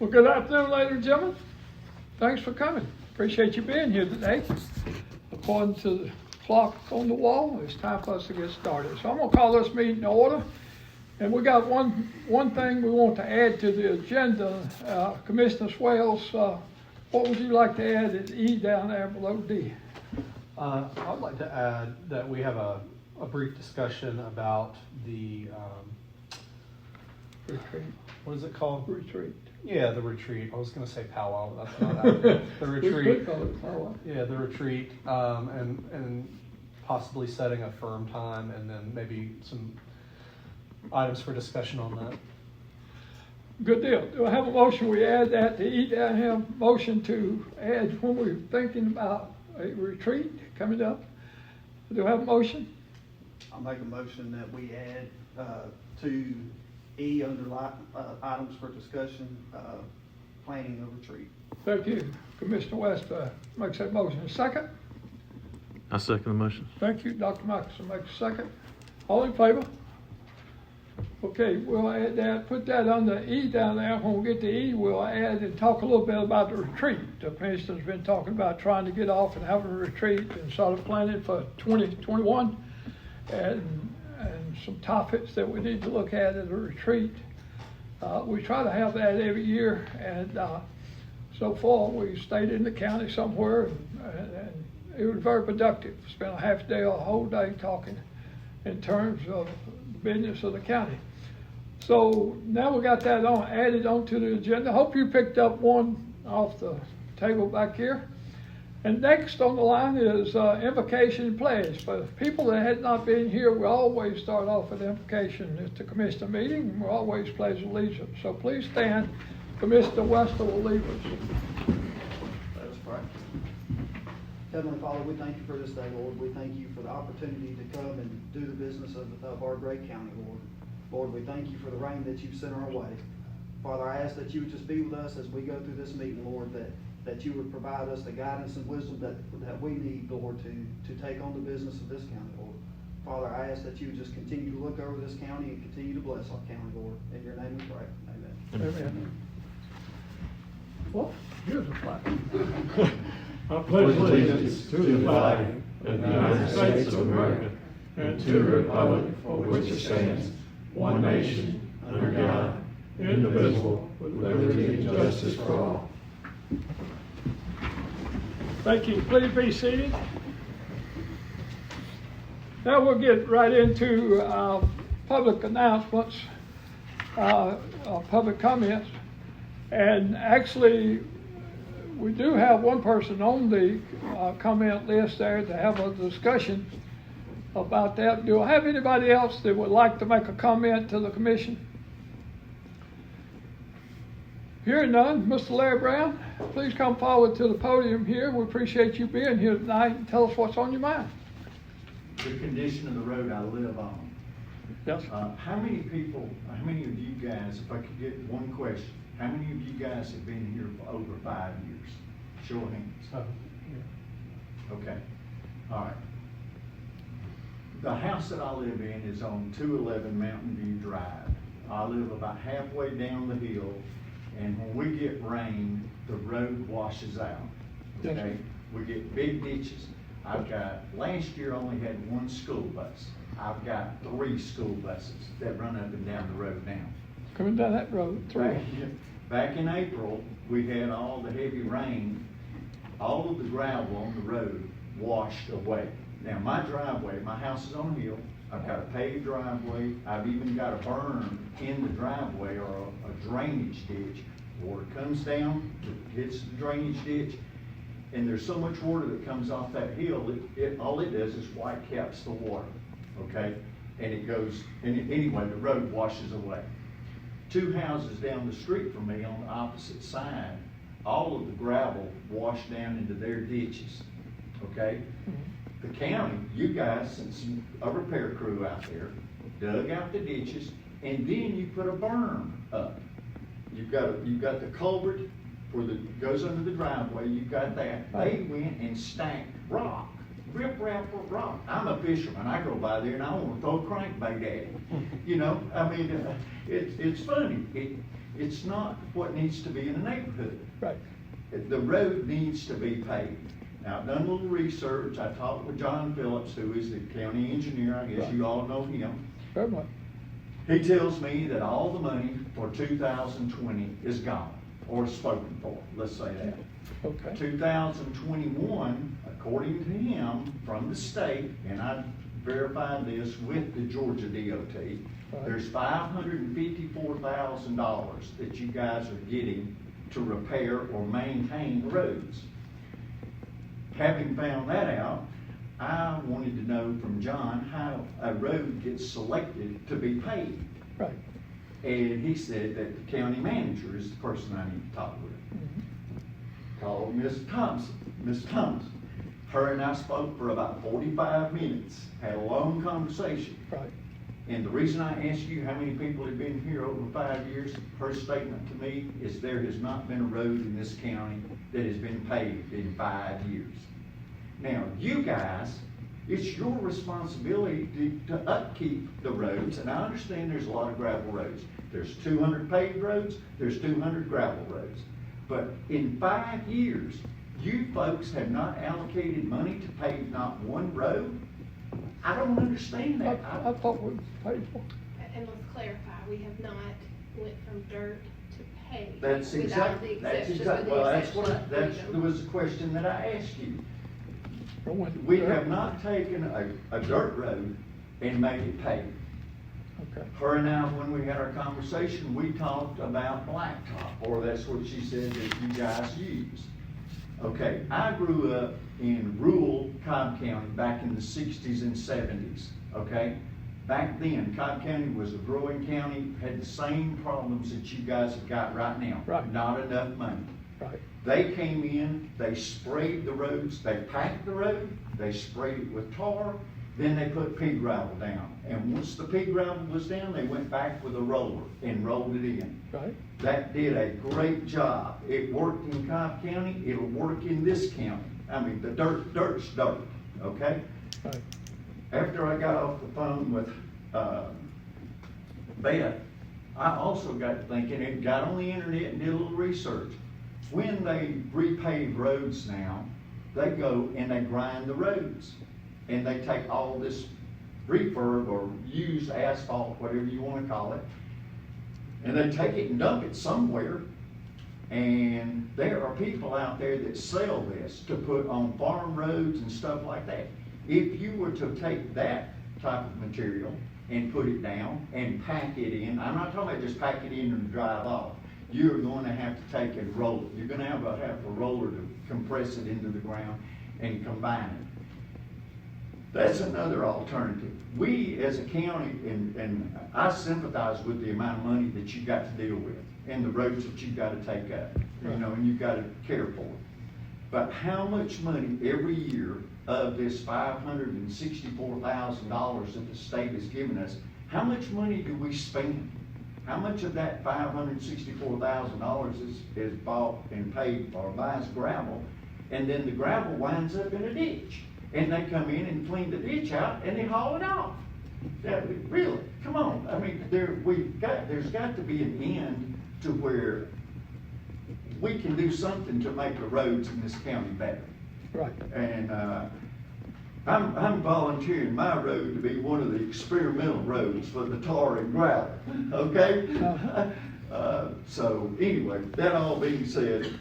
Well, good afternoon, ladies and gentlemen. Thanks for coming. Appreciate you being here today. According to the clock on the wall, it's time for us to get started. So I'm gonna call this meeting to order. And we got one thing we want to add to the agenda. Commissioner Swales, what would you like to add at E down there below D? I'd like to add that we have a brief discussion about the, Retreat. what is it called? Retreat. Yeah, the retreat. I was gonna say powwow, but that's not accurate. The We retreat. could call it powwow. Yeah, the retreat, and possibly setting a firm time and then maybe some items for discussion on that. Good deal. Do I have a motion? We add that to E down here. Motion to add when we're thinking about a retreat coming up. Do I have a motion? I'll make a motion that we add to E under items for discussion, planning a retreat. Thank you. Commissioner West makes that motion. Second? I second the motion. Thank you. Dr. Michelson makes a second. All in favor? Okay, we'll add that, put that under E down there. When we get to E, we'll add and talk a little bit about the retreat. The commissioner's been talking about trying to get off and have a retreat and sort of planning for 2021 and some topics that we need to look at a retreat. We try to have that every year, and so far we stayed in the county somewhere and it was very productive. Spent a half day or a whole day talking in terms of the business of the county. So now we got that added onto the agenda. Hope you picked up one off the table back here. And next on the line is invocation and pledge. For people that had not been here, we always start off with invocation at the commissioner meeting, and we always pledge allegiance. So please stand. Commissioner Wester will lead us. Let us pray. Heavenly Father, we thank you for this day, Lord. We thank you for the opportunity to come and do the business of our great county, Lord. Lord, we thank you for the rain that you've sent our way. Father, I ask that you would just be with us as we go through this meeting, Lord, that you would provide us the guidance and wisdom that we need, Lord, to take on the business of this county, Lord. Father, I ask that you would just continue to look over this county and continue to bless our county, Lord. In your name we pray. Amen. Amen. Well, here's a flag. I pledge allegiance to the flag of the United States of America and to the republic for which it stands, one nation, under God, indivisible, with liberty and justice for all. Thank you. Please be seated. Now we'll get right into public announcements, public comments. And actually, we do have one person on the comment list there to have a discussion about that. Do I have anybody else that would like to make a comment to the commission? Hearing none, Mr. Larry Brown, please come forward to the podium here. We appreciate you being here tonight and tell us what's on your mind. The condition of the road I live on. Yes. How many of you guys, if I could get one question, how many of you guys have been here for over 5 years? Show of hands. Okay, all right. The house that I live in is on 211 Mountain View Drive. I live about halfway down the hill, and when we get rain, the road washes out, okay? We get big ditches. Last year I only had one school bus. I've got 3 school buses that run up and down the road now. Coming down that road, 3. Back in April, we had all the heavy rain. All of the gravel on the road washed away. Now my driveway, my house is on a hill. I've got a paved driveway. I've even got a berm in the driveway or a drainage ditch. Water comes down, it hits the drainage ditch, and there's so much water that comes off that hill, all it does is white caps the water, okay? And it goes, anyway, the road washes away. 2 houses down the street from me on the opposite side, all of the gravel washed down into their ditches, okay? The county, you guys sent a repair crew out there, dug out the ditches, and then you put a berm up. You've got the culvert where goes under the driveway, you've got that. They went and stacked rock, rip-rap rock. I'm a fisherman, I go by there and I want to throw a crankbait at it. You know, I mean, it's funny. It's not what needs to be in a neighborhood. Right, The road needs to be paved. Now, I've done a little research. I talked with John Phillips, who is the county engineer. I guess you all know him. very much. He tells me that all the money for 2020 is gone, or spoken for, let's say that. Okay, 2021, according to him, from the state, and I verified this with the Georgia DOT, Right. there's $554,000 that you guys are getting to repair or maintain the roads. Having found that out, I wanted to know from John how a road gets selected to be paved. right. And he said that the county manager is the person I need to talk with. Called Miss Thompson. Her and I spoke for about 45 minutes, had a long conversation. Right, And the reason I asked you how many people have been here over 5 years, her statement to me is there has not been a road in this county that has been paved in 5 years. Now, you guys, it's your responsibility to upkeep the roads, and I understand there's a lot of gravel roads. There's 200 paved roads, there's 200 gravel roads. But in 5 years, you folks have not allocated money to pave not one road? I don't understand that. I thought we paid for it. And let's clarify, we have not went from dirt to paved. That's without the exactly, that's exception- exactly, with the well, that's exception what, of that freedom. was the question that I asked you. Or when- We have not taken a dirt road and made it paved. Okay, Her and I, when we had our conversation, we talked about blacktop, or that's what she said that you guys use. Okay, I grew up in rural Cobb County back in the 60s and 70s, okay? Back then, Cobb County was a growing county, had the same problems that you guys have got right now. Right. Not enough money. right, They came in, they sprayed the roads, they packed the road, they sprayed it with tar, then they put pea gravel down. And once the pea gravel was down, they went back with a roller and rolled it in. right, That did a great job. It worked in Cobb County, it'll work in this county. I mean, the dirt's dirt, okay? right. After I got off the phone with, Beth, I also got to thinking and got on the internet and did a little research. When they repave roads now, they go and they grind the roads. And they take all this refurb or used asphalt, whatever you wanna call it, and they take it and dump it somewhere. And there are people out there that sell this to put on farm roads and stuff like that. If you were to take that type of material and put it down and pack it in, I'm not talking about just pack it in and drive off. You're going to have to take and roll it. You're gonna have a roller to compress it into the ground and combine it. That's another alternative. We as a county, and I sympathize with the amount of money that you got to deal with and the roads that you gotta take up, you know, and you gotta care for. But how much money every year of this $564,000 that the state has given us, how much money do we spend? How much of that $564,000 is bought and paid or buys gravel, and then the gravel winds up in a ditch? And they come in and clean the ditch out and they haul it off. That, really, come on, I mean, there's got to be an end to where we can do something to make the roads in this county better. Right. And, I'm volunteering my road to be one of the experimental roads for the tar and gravel, okay? So anyway, that all being said,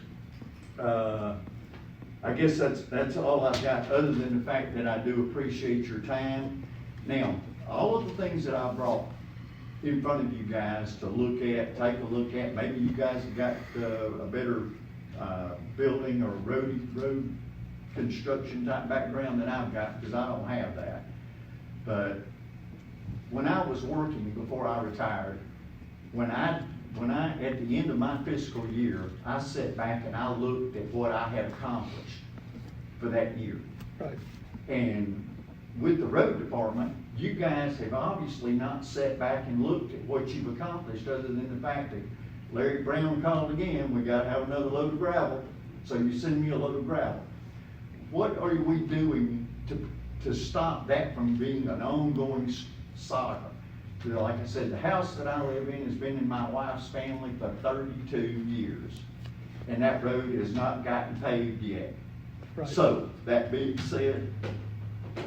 I guess that's all I've got, other than the fact that I do appreciate your time. Now, all of the things that I brought in front of you guys to look at, take a look at, maybe you guys have got a better building or road construction type background than I've got, because I don't have that. But when I was working before I retired, when I at the end of my fiscal year, I sat back and I looked at what I had accomplished for that year. Right. And with the road department, you guys have obviously not sat back and looked at what you've accomplished, other than the fact that Larry Brown called again, we gotta have another load of gravel, so you send me a load of gravel. What are we doing to stop that from being an ongoing saga? like I said, the house that I live in has been in my wife's family for 32 years. And that road has not gotten paved yet. Right. So, that being said,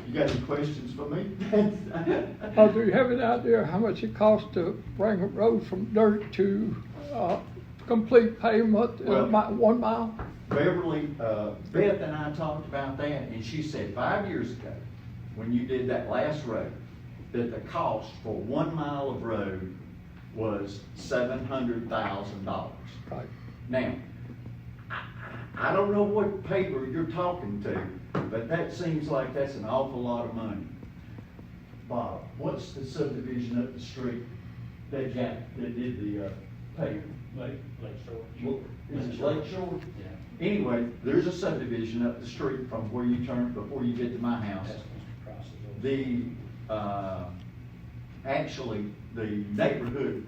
you got any questions for me? Do you have any idea how much it costs to bring a road from dirt to, complete pavement, Well- 1 mile? Beverly, Beth and I talked about that, and she said 5 years ago, when you did that last road, that the cost for 1 mile of road was $700,000. Right. Now, I don't know what paper you're talking to, but that seems like that's an awful lot of money. Bob, what's the subdivision up the street that did the paving? Lake Well, Shore. is it Lake Shore? Yeah. Anyway, there's a subdivision up the street from where you turn, before you get to my house. That's Mr. Price's old. The, actually, the neighborhood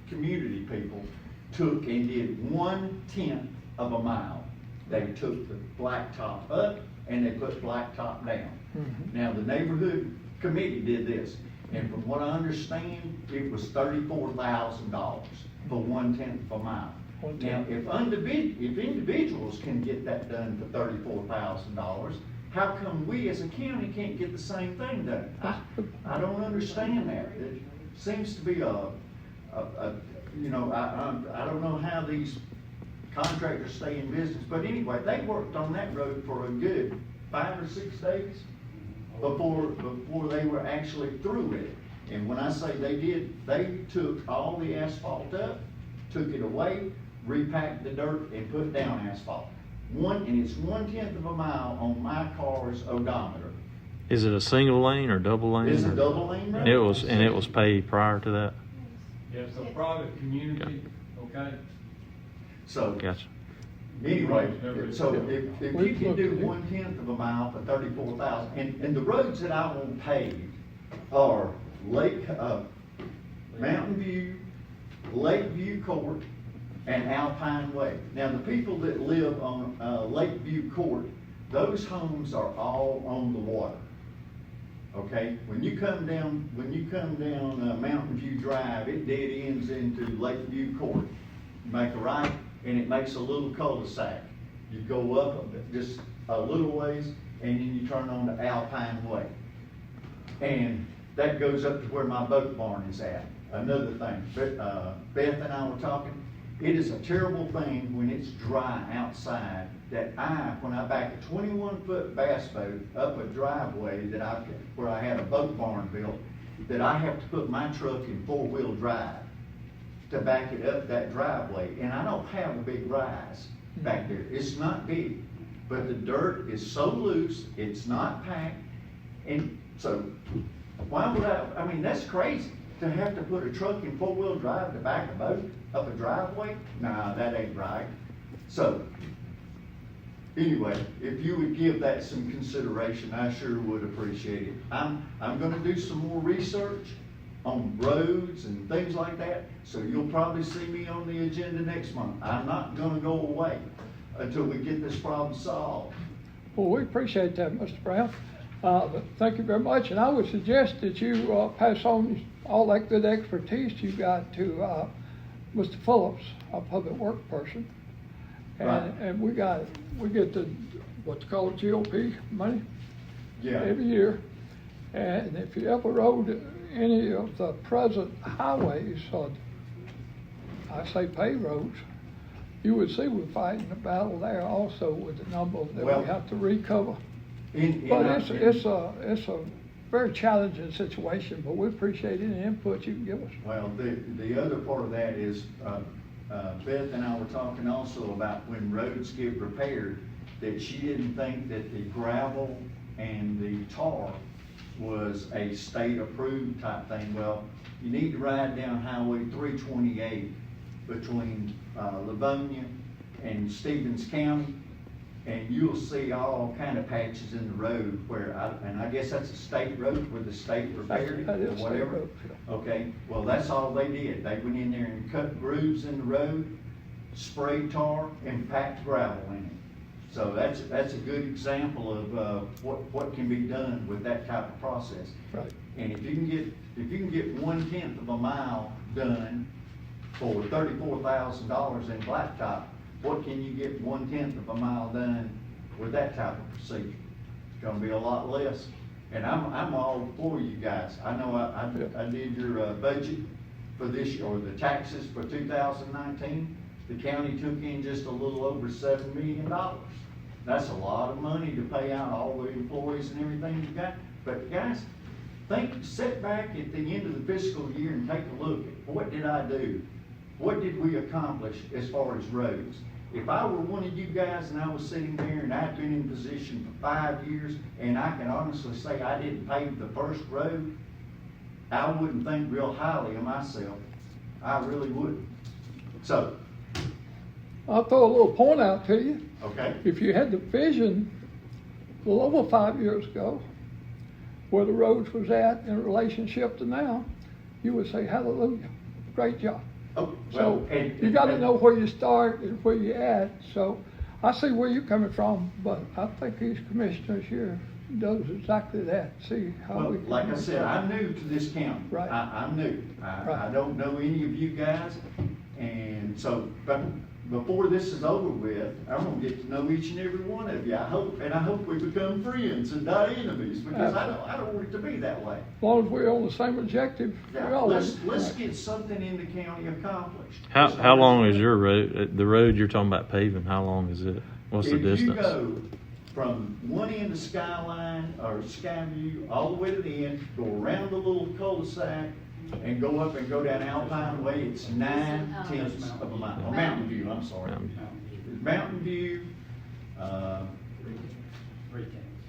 community people took and did 1/10 of a mile. They took the blacktop up and they put blacktop down. Mhm. Now, the neighborhood committee did this, and from what I understand, it was $34,000 for 1/10 of a mile. Now, 1/10. if individuals can get that done for $34,000, how come we as a county can't get the same thing done? I don't understand that. It seems to be you know, I don't know how these contractors stay in business, but anyway, they worked on that road for a good 5 or 6 days before they were actually through it. And when I say they did, they took all the asphalt up, took it away, repacked the dirt, and put down asphalt. And it's 1/10 of a mile on my car's odometer. Is it a single lane or double lane? It's a or- double lane road. And it was paved prior to that? Yeah, it's a private community, okay? So, Gotcha. anyway, so if We you can do looked at it. 1/10 of a mile for 34,000, and the roads that I want paved are Mountain View, Lakeview Court, and Alpine Way. Now, the people that live on, Lakeview Court, those homes are all on the water. Okay, when you come down, Mountain View Drive, it dead ends into Lakeview Court. You make a right, and it makes a little cul-de-sac. You go up just a little ways, and then you turn on to Alpine Way. And that goes up to where my boat barn is at. Another thing, Beth and I were talking, it is a terrible thing when it's dry outside that when I back a 21-foot bass boat up a driveway where I had a boat barn built, that I have to put my truck in 4-wheel drive to back it up that driveway. And I don't have a big rise back there. It's not big, but the dirt is so loose, it's not packed. And so, why would I mean, that's crazy to have to put a truck in 4-wheel drive to back a boat up a driveway? Nah, that ain't right. So, anyway, if you would give that some consideration, I sure would appreciate it. I'm gonna do some more research on roads and things like that, so you'll probably see me on the agenda next month. I'm not gonna go away until we get this problem solved. Well, we appreciate that, Mr. Brown. Thank you very much, and I would suggest that you pass on all that good expertise you got to Mr. Phillips, our public work person. Right. And we get the, what's called GOP money Yeah. every year. And if you ever rode any of the present highways, or I say paved roads, you would see we're fighting a battle there also with the number that Well, we have to recover. In But our- it's a very challenging situation, but we appreciate any input you can give us. Well, the other part of that is, Beth and I were talking also about when roads get repaired, that she didn't think that the gravel and the tar was a state-approved type thing. Well, you need to ride down Highway 328 between Livonia and Stevens County, and you'll see all kind of patches in the road where, and I guess that's a state road where the state repaired it That is or a state whatever. road, yeah. Okay, well, that's all they did. They went in there and cut grooves in the road, sprayed tar, and packed gravel in it. So that's a good example of, what can be done with that type of process. Right. And if you can get 1/10 of a mile done for $34,000 in blacktop, what can you get 1/10 of a mile done with that type of procedure? It's gonna be a lot less. And I'm all for you guys. I know I did your budget for this year, or the taxes for 2019. The county took in just a little over $7 million. That's a lot of money to pay out all the employees and everything you got. But guys, sit back at the end of the fiscal year and take a look at what did I do? What did we accomplish as far as roads? If I were one of you guys and I was sitting there and I'd been in position for 5 years and I can honestly say I didn't pave the first road, I wouldn't think real highly of myself. I really wouldn't. So, I'll throw a little point out to you. okay, If you had the vision a little over 5 years ago, where the roads was at in relationship to now, you would say, hallelujah, great job. oh, So well, you gotta know where you start and where you at. So I see where you're coming from, but I think these commissioners here does exactly that. See how well, we can. like I said, I'm new to this county. Right. I'm new. I Right. don't know any of you guys. And so, but before this is over with, I'm gonna get to know each and every one of you. I hope we become friends and not enemies, because I don't want it to be that way. As long as we're on the same objective, we Yeah, always. let's get something in the county accomplished. How long is your road, the road you're talking about paving, how long is it? What's the If you distance? go from one end of Skyline or Skyview all the way to the end, go around the little cul-de-sac and go up and go down Alpine Way, it's 9/10 of a mile. Or Mountain View, I'm sorry. Mountain View,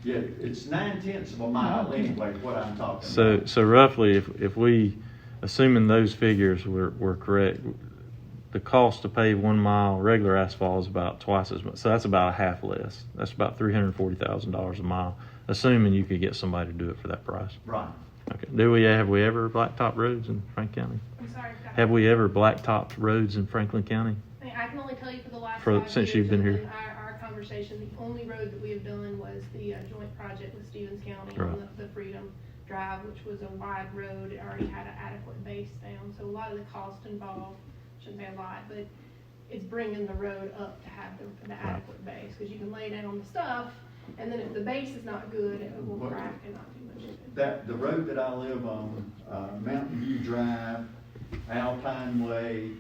yeah, it's 9/10 of a mile anyway, what I'm talking about. So roughly, if we, assuming those figures were correct, the cost to pave 1 mile regular asphalt is about twice as much. So that's about a half less. That's about $340,000 a mile, assuming you could get somebody to do it for that price. Right. Okay. Have we ever blacktop roads in Franklin County? I'm sorry. Have we ever blacktopped roads in Franklin County? I mean, I can only tell you for the last For- 5 since years you've been of here. Our conversation, the only road that we have done was the joint project with Stevens County Right. on the Freedom Drive, which was a wide road. It already had an adequate base down, so a lot of the cost involved, shouldn't say a lot, but it's bringing the road up to have the adequate base, because you can lay down the stuff, and then if the base is not good, it will What- crack and not do much good. The road that I live on, Mountain View Drive, Alpine Way,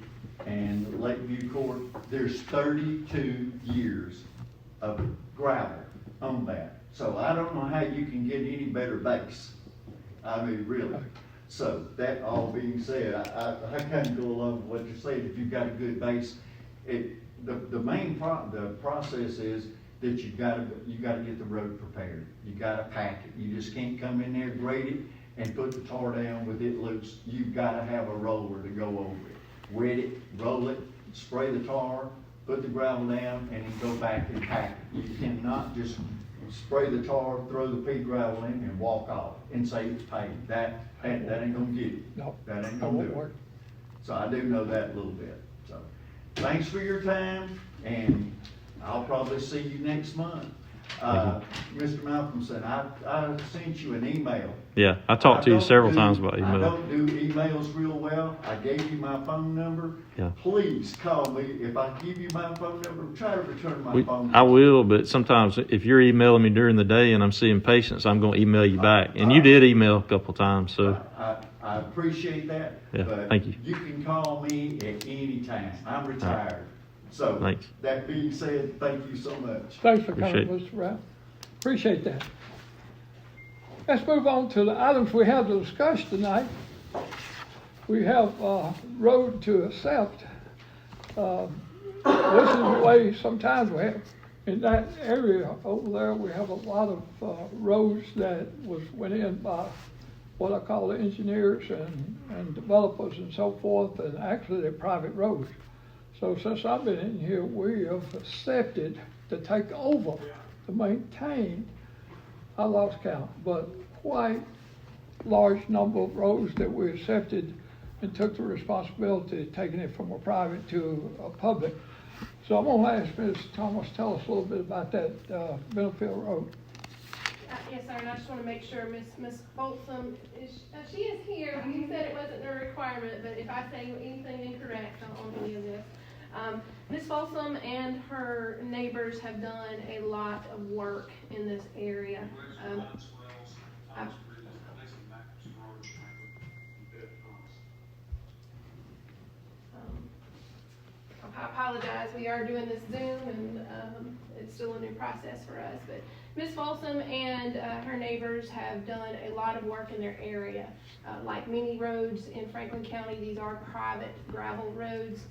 and Lakeview Court, there's 32 years of gravel on that. So I don't know how you can get any better base. I mean, really. So that all being said, I kind of go along with what you're saying. If you've got a good base, the main the process is that you gotta get the road prepared. You gotta pack it. You just can't come in there, grade it, and put the tar down with it loose. You've gotta have a roller to go over it. Wet it, roll it, spray the tar, put the gravel down, and then go back and pack it. You cannot just spray the tar, throw the pea gravel in, and walk off and say it's paved. That ain't gonna get it. No, That ain't that gonna won't do it. work. So I do know that a little bit. So, thanks for your time, and I'll probably see you next month. Mr. Malcolmson, I sent you an email. Yeah, I talked to you several I don't times do- about I email. don't do emails real well. I gave you my phone number. Yeah. Please call me. If I give you my phone number, try to return my phone number. I will, but sometimes if you're emailing me during the day and I'm seeing patients, I'm gonna email you back. And you did email a couple times, so, I appreciate that. Yeah, but thank you. You can call me at any time. I'm retired. So, Thanks. that being said, thank you so much. Thanks for coming, Appreciate Mr. Brown. Appreciate that. Let's move on to the items we have to discuss tonight. We have road to accept. This is the way sometimes we have, in that area over there, we have a lot of roads that went in by what I call the engineers and developers and so forth, and actually they're private roads. So since I've been in here, we have accepted to take over, to maintain, I lost count, but quite large number of roads that we accepted and took the responsibility of taking it from a private to a public. So I'm gonna ask Ms. Thomas, tell us a little bit about that, Middlefield Road. Yes, sir, and I just wanna make sure Ms. Folsom she is here. You said it wasn't a requirement, but if I say anything incorrect on any of this. Ms. Folsom and her neighbors have done a lot of work in this area. I apologize, we are doing this Zoom and it's still a new process for us, but Ms. Folsom and her neighbors have done a lot of work in their area. Like many roads in Franklin County, these are private gravel roads.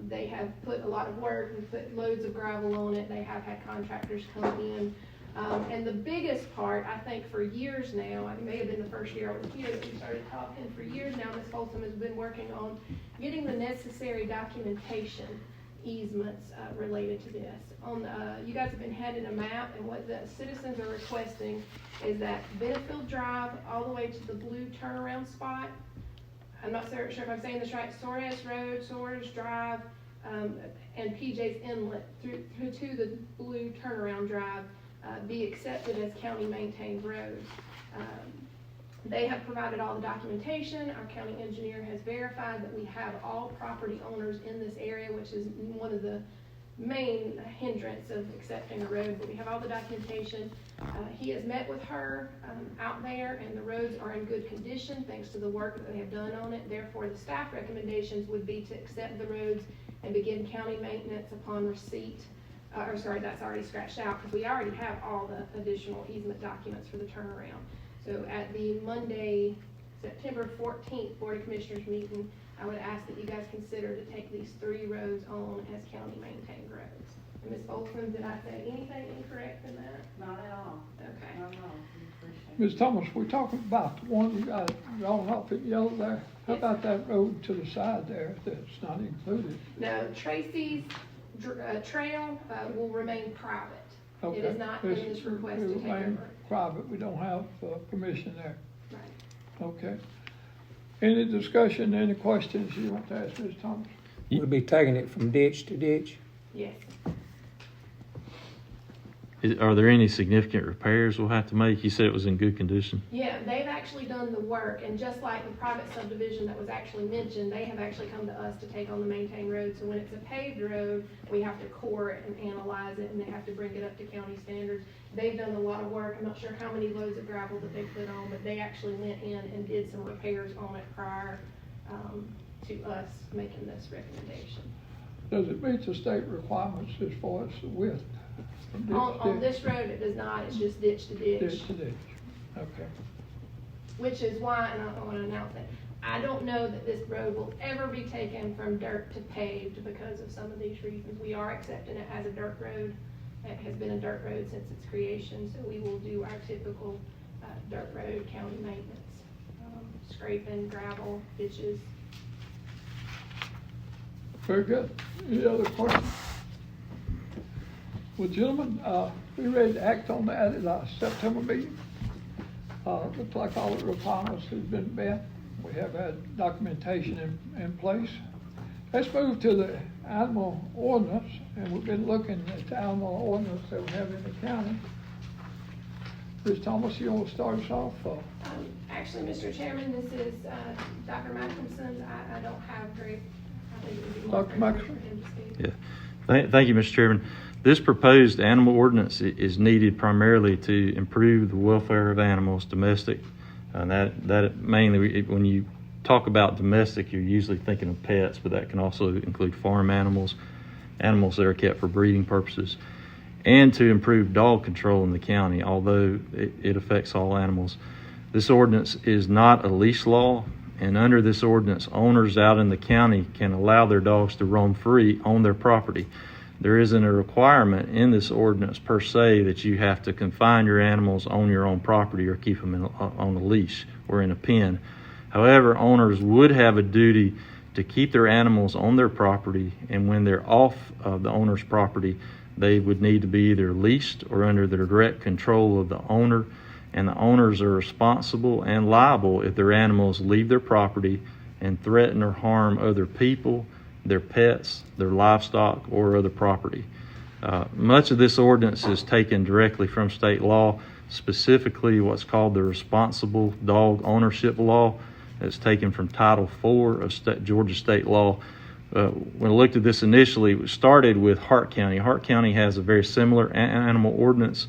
They have put a lot of work and put loads of gravel on it. They have had contractors come in. And the biggest part, I think for years now, it may have been the first year I was here that we started talking, for years now, Ms. Folsom has been working on getting the necessary documentation easements related to this. You guys have been handed a map, and what the citizens are requesting is that Benefield Drive all the way to the blue turnaround spot. I'm not sure if I'm saying this right, Soares Road, Soares Drive, and PJ's Inlet through to the blue turnaround drive be accepted as county maintained roads. They have provided all the documentation. Our county engineer has verified that we have all property owners in this area, which is one of the main hindrance of accepting a road, but we have all the documentation. He has met with her out there, and the roads are in good condition thanks to the work that they have done on it. Therefore, the staff recommendations would be to accept the roads and begin county maintenance upon receipt. That's already scratched out because we already have all the additional easement documents for the turnaround. So at the Monday, September 14th Board of Commissioners meeting, I would ask that you guys consider to take these 3 roads on as county maintained roads. And Ms. Folsom, did I say anything incorrect in that? Not at all. Okay. Not at all. We appreciate it. Ms. Thomas, we're talking about the one you got drawn off in yellow there. How Yes. about that road to the side there that's not included? No, Tracy's trail will remain private. Okay. It is not in this request to take remain over. private, we don't have permission there. Right. Okay. Any discussion, any questions you want to ask Ms. Thomas? We'll be taking it from ditch to ditch. Yes. Are there any significant repairs we'll have to make? You said it was in good condition. Yeah, they've actually done the work, and just like the private subdivision that was actually mentioned, they have actually come to us to take on the maintained road. So when it's a paved road, we have to core it and analyze it, and they have to bring it up to county standards. They've done a lot of work. I'm not sure how many loads of gravel that they put on, but they actually went in and did some repairs on it prior to us making this recommendation. Does it meet the state requirements as far as the width? from ditch to On ditch? this road, it does not. It's just ditch to ditch. Ditch to ditch, okay. Which is why, and I want to announce that, I don't know that this road will ever be taken from dirt to paved because of some of these reasons. We are accepting it as a dirt road. It has been a dirt road since its creation, so we will do our typical dirt road county maintenance. Scraping, gravel, ditches. Very good. Any other questions? Well, gentlemen, we ready to act on that at our September meeting. Looks like all the requirements has been met. We have had documentation in place. Let's move to the animal ordinance, and we've been looking at the animal ordinance that we have in the county. Ms. Thomas, you want to start us off? Actually, Mr. Chairman, this is Dr. Mackinson. I don't have very, I think it would be more Dr. appropriate Mackinson? for him to speak. Yeah. Thank you, Mr. Chairman. This proposed animal ordinance is needed primarily to improve the welfare of animals, domestic. And that mainly, when you talk about domestic, you're usually thinking of pets, but that can also include farm animals, animals that are kept for breeding purposes, and to improve dog control in the county, although it affects all animals. This ordinance is not a leash law, and under this ordinance, owners out in the county can allow their dogs to roam free on their property. There isn't a requirement in this ordinance per se that you have to confine your animals on your own property or keep them on a leash or in a pen. However, owners would have a duty to keep their animals on their property, and when they're off of the owner's property, they would need to be either leashed or under the direct control of the owner, and the owners are responsible and liable if their animals leave their property and threaten or harm other people, their pets, their livestock, or other property. Much of this ordinance is taken directly from state law, specifically what's called the Responsible Dog Ownership Law. It's taken from Title IV of Georgia state law. When I looked at this initially, it started with Hart County. Hart County has a very similar animal ordinance,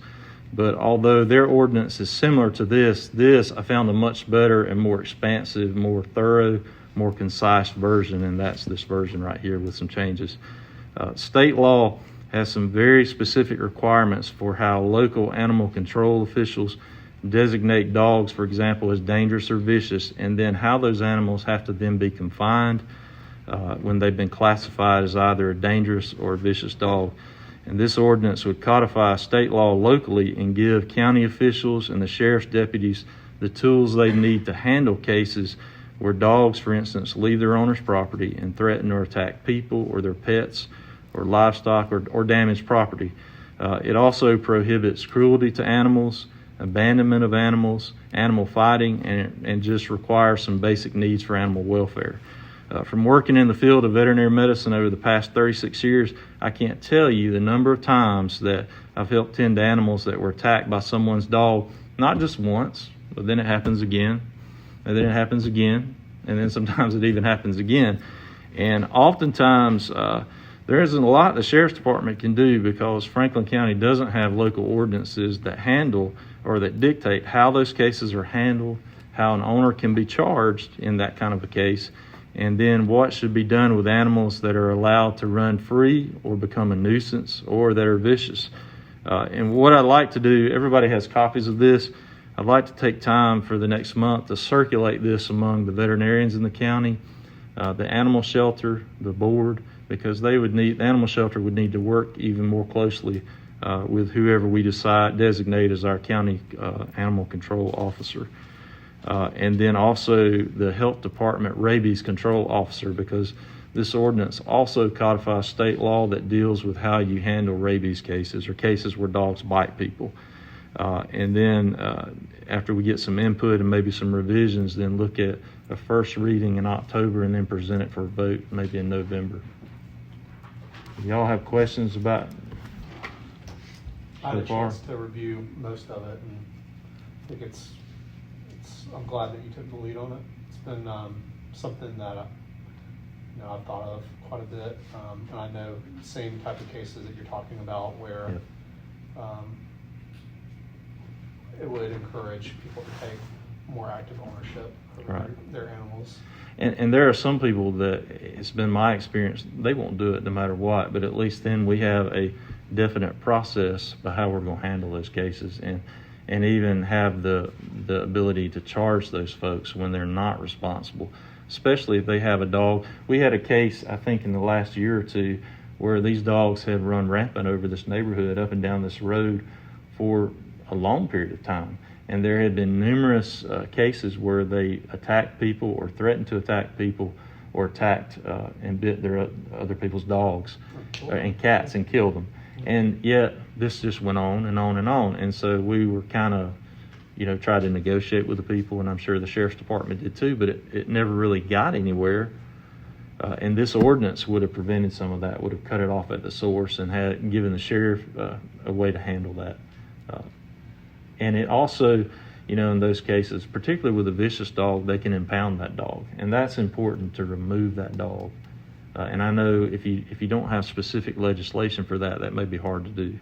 but although their ordinance is similar to this I found a much better and more expansive, more thorough, more concise version, and that's this version right here with some changes. State law has some very specific requirements for how local animal control officials designate dogs, for example, as dangerous or vicious, and then how those animals have to then be confined when they've been classified as either a dangerous or a vicious dog. And this ordinance would codify state law locally and give county officials and the sheriff's deputies the tools they need to handle cases where dogs, for instance, leave their owner's property and threaten or attack people or their pets or livestock or damage property. It also prohibits cruelty to animals, abandonment of animals, animal fighting, and just requires some basic needs for animal welfare. From working in the field of veterinary medicine over the past 36 years, I can't tell you the number of times that I've helped tend to animals that were attacked by someone's dog, not just once, but then it happens again, and then it happens again, and then sometimes it even happens again. And oftentimes, there isn't a lot the sheriff's department can do because Franklin County doesn't have local ordinances that handle or that dictate how those cases are handled, how an owner can be charged in that kind of a case, and then what should be done with animals that are allowed to run free or become a nuisance or that are vicious. And what I'd like to do, everybody has copies of this. I'd like to take time for the next month to circulate this among the veterinarians in the county, the animal shelter, the board, because the animal shelter would need to work even more closely with whoever we designate as our county animal control officer. And then also the health department rabies control officer, because this ordinance also codifies state law that deals with how you handle rabies cases or cases where dogs bite people. And then after we get some input and maybe some revisions, then look at a first reading in October and then present it for a vote maybe in November. Y'all have questions about I had so a far? chance to review most of it, and I think I'm glad that you took the lead on it. It's been something that I've thought of quite a bit, and I know the same type of cases that you're talking about where it would encourage people to take more active ownership over their animals. And there are some people that, it's been my experience, they won't do it no matter what, but at least then we have a definite process by how we're going to handle those cases and even have the ability to charge those folks when they're not responsible, especially if they have a dog. We had a case, I think, in the last year or two where these dogs had run rampant over this neighborhood up and down this road for a long period of time. And there had been numerous cases where they attacked people or threatened to attack people or attacked and bit their other people's dogs and cats and killed them. And yet this just went on and on and on. And so we were kind of, tried to negotiate with the people, and I'm sure the sheriff's department did too, but it never really got anywhere. And this ordinance would have prevented some of that, would have cut it off at the source and had given the sheriff a way to handle that. And it also, in those cases, particularly with a vicious dog, they can impound that dog. And that's important to remove that dog. And I know if you don't have specific legislation for that, that may be hard to do.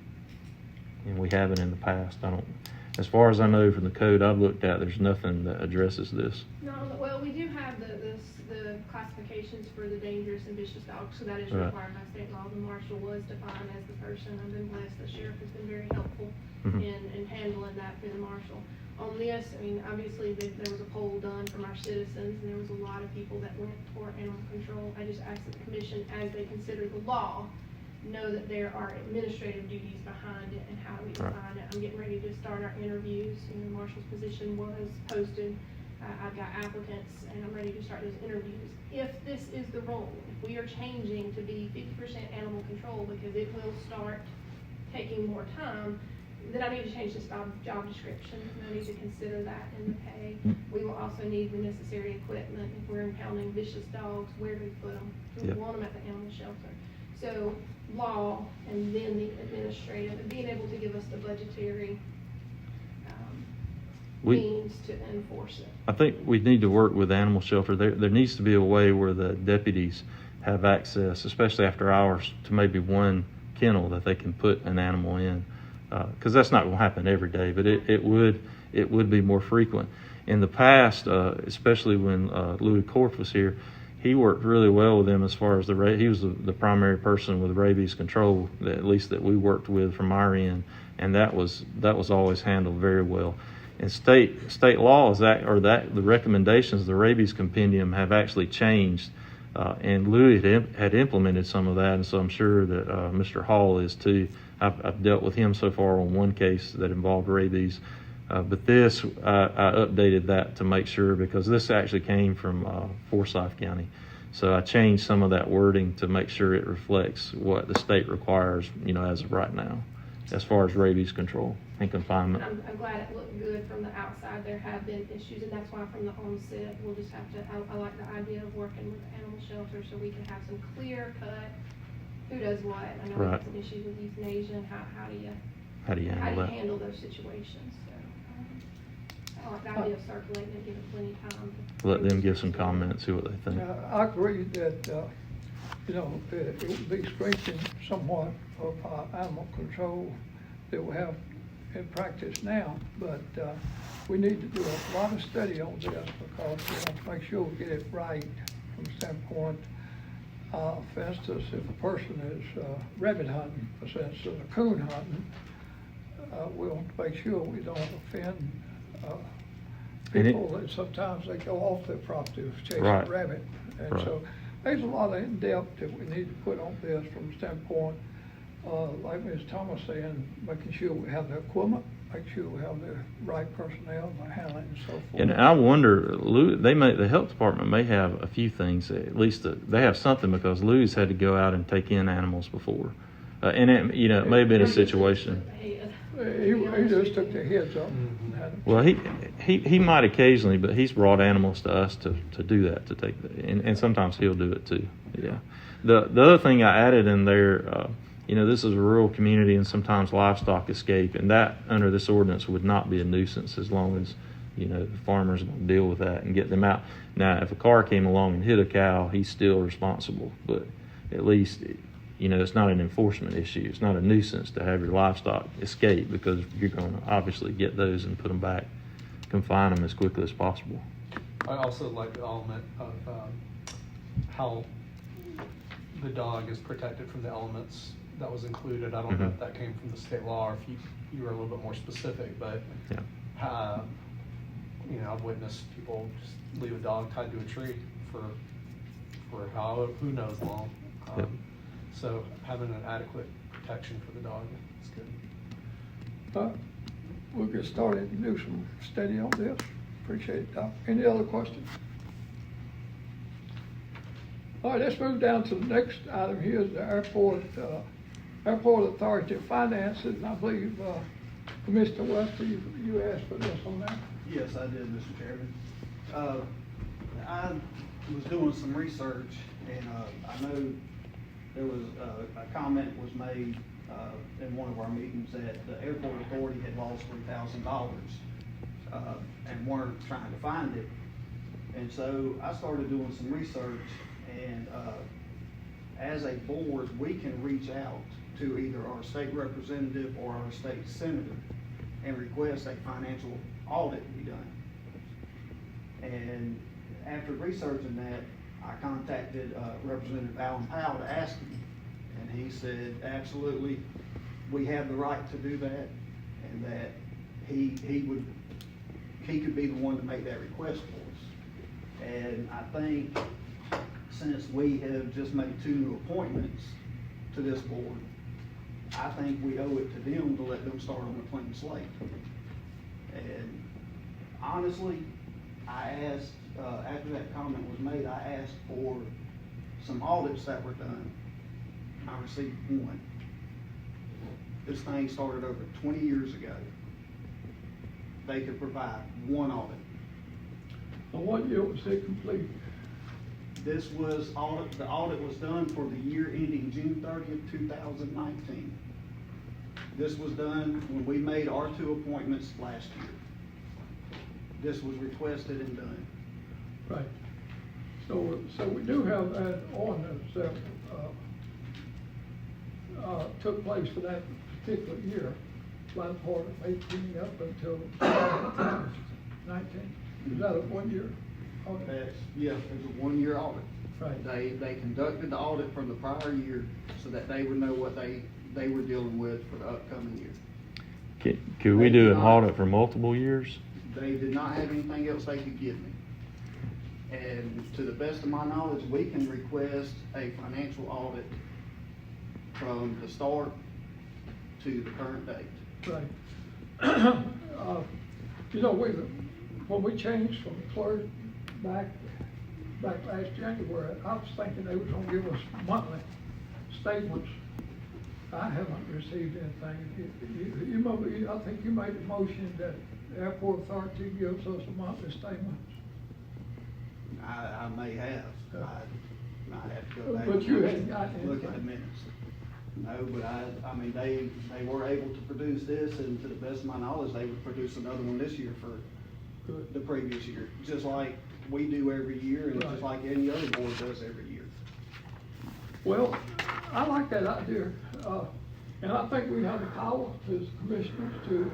And we haven't in the past. As far as I know from the code I've looked at, there's nothing that addresses this. No, well, we do have the classifications for the dangerous and vicious dogs, so that is Right. required by state law. The marshal was defined as the person. I've been blessed. The sheriff has been very helpful in handling that through the marshal. On this, obviously there was a poll done from our citizens, and there was a lot of people that went for animal control. I just asked that the commission, as they consider the law, know that there are administrative duties behind it and how do we define it. I'm getting ready to start our interviews. The marshal's position was posted. I've got applicants, and I'm ready to start those interviews. If this is the role, if we are changing to be 50% animal control, because it will start taking more time, then I need to change this job description, and I need to consider that in the pay. We will also need the necessary equipment. If we're impounding vicious dogs, where do we put them? Do we Yep. want them at the animal shelter? So law and then the administrative, and being able to give us the budgetary We- means to enforce it. I think we need to work with animal shelter. There needs to be a way where the deputies have access, especially after hours, to maybe one kennel that they can put an animal in. Because that's not going to happen every day, but it would be more frequent. In the past, especially when Louis Korf was here, he worked really well with them as far as he was the primary person with rabies control, at least that we worked with from our end, and that was always handled very well. And state law is the recommendations of the rabies compendium have actually changed, and Louis had implemented some of that, and so I'm sure that Mr. Hall is too. I've dealt with him so far on one case that involved rabies, but this I updated that to make sure, because this actually came from Forsyth County, so I changed some of that wording to make sure it reflects what the state requires, as of right now, as far as rabies control and confinement. I'm glad it looked good from the outside. There have been issues, and that's why from the onset, we'll just have to, I like the idea of working with the animal shelter so we can have some clear cut, who does what. I know we Right. have some issues with euthanasia, and how do you How do you handle that? handle those situations? So, I like the idea of circulating and giving plenty of time. Let them give some comments, see what they think. I agree that, it would be strengthening somewhat of our animal control that we have in practice now, but we need to do a lot of study on this, because we want to make sure we get it right from the standpoint, for instance, if a person is rabbit hunting, for instance, or coon hunting, we want to make sure we don't offend people that sometimes they go off their property chasing a Right. rabbit. And Right. so there's a lot of in-depth that we need to put on this from the standpoint, like Ms. Thomas saying, making sure we have the equipment, make sure we have the right personnel, the handling and so forth. And I wonder, the health department may have a few things, at least they have something, because Louis had to go out and take in animals before. And it may have been a situation. He just took the heads up and had them. Well, he might occasionally, but he's brought animals to us to do that, to take and sometimes he'll do it too. Yeah. The other thing I added in there, this is a rural community, and sometimes livestock escape, and that under this ordinance would not be a nuisance as long as the farmers don't deal with that and get them out. Now, if a car came along and hit a cow, he's still responsible, but at least it's not an enforcement issue. It's not a nuisance to have your livestock escape, because you're going to obviously get those and put them back, confine them as quickly as possible. I also like the element of how the dog is protected from the elements that was included. I don't know if that came from the state law or if you were a little bit more specific, but Yeah. I've witnessed people just leave a dog tied to a tree for who knows long. Yep. So having an adequate protection for the dog is good. We'll get started and do some study on this. Appreciate it, Doc. Any other questions? All right, let's move down to the next item here, is the airport authority of finances. And I believe, Mr. Webster, you asked for this on that. Yes, I did, Mr. Chairman. I was doing some research, and I know there was a comment was made in one of our meetings that the airport authority had lost $3,000 and weren't trying to find it. And so I started doing some research, and as a board, we can reach out to either our state representative or our state senator and request a financial audit be done. And after researching that, I contacted Representative Alan Powell to ask him, and he said, absolutely, we have the right to do that, and that he could be the one to make that request for us. And I think since we have just made 2 new appointments to this board, I think we owe it to them to let them start on a clean slate. And honestly, I asked, after that comment was made, I asked for some audits that were done. I received 1. this thing started over 20 years ago, they could provide one audit. And what year was it completed? This was the audit was done for the year ending June 30th, 2019. This was done when we made our 2 appointments last year. This was requested and done. Right. So we do have that ordinance that, took place for that particular year, latter part of 18 up until 19. Is that a 1 year audit? Yeah, it was a 1 year audit. Right. They conducted the audit from the prior year so that they would know what they were dealing with for the upcoming year. Could we do an audit for multiple years? They did not have anything else they could give me. And to the best of my knowledge, we can request a financial audit from the start to the current date. Right. You know, when we changed from clerk back last January, I was thinking they was gonna give us monthly statements. I haven't received anything. You remember, I think you made a motion that the airport authority gives us a monthly statement. I may have. I have to go back. But you hadn't gotten Look at the anything. minutes. No, but I mean, they were able to produce this, and to the best of my knowledge, they would produce another one this year for Good. the previous year, just like we do every year, and just Right. like any other board does every year. Well, I like that idea, and I think we have the power as commissioners to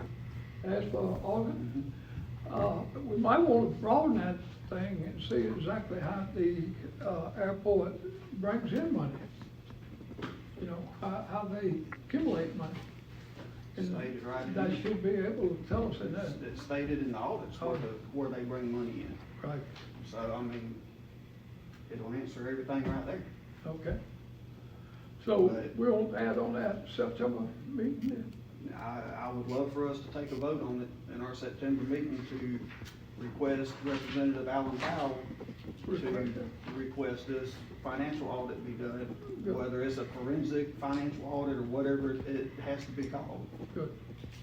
ask for an audit. We might want to broaden that thing and see exactly how the airport brings in money. You know, how they accumulate money. And Stated right in they there. should be able to tell us in that. It's stated in the audits where they bring money in. Right, So, I mean, it'll answer everything right there. okay. So But- we'll add on that September meeting then. I would love for us to take a vote on it in our September meeting to request Representative Alan Powell to request this financial audit be done, Good. whether it's a forensic financial audit or whatever it has to be called. Good,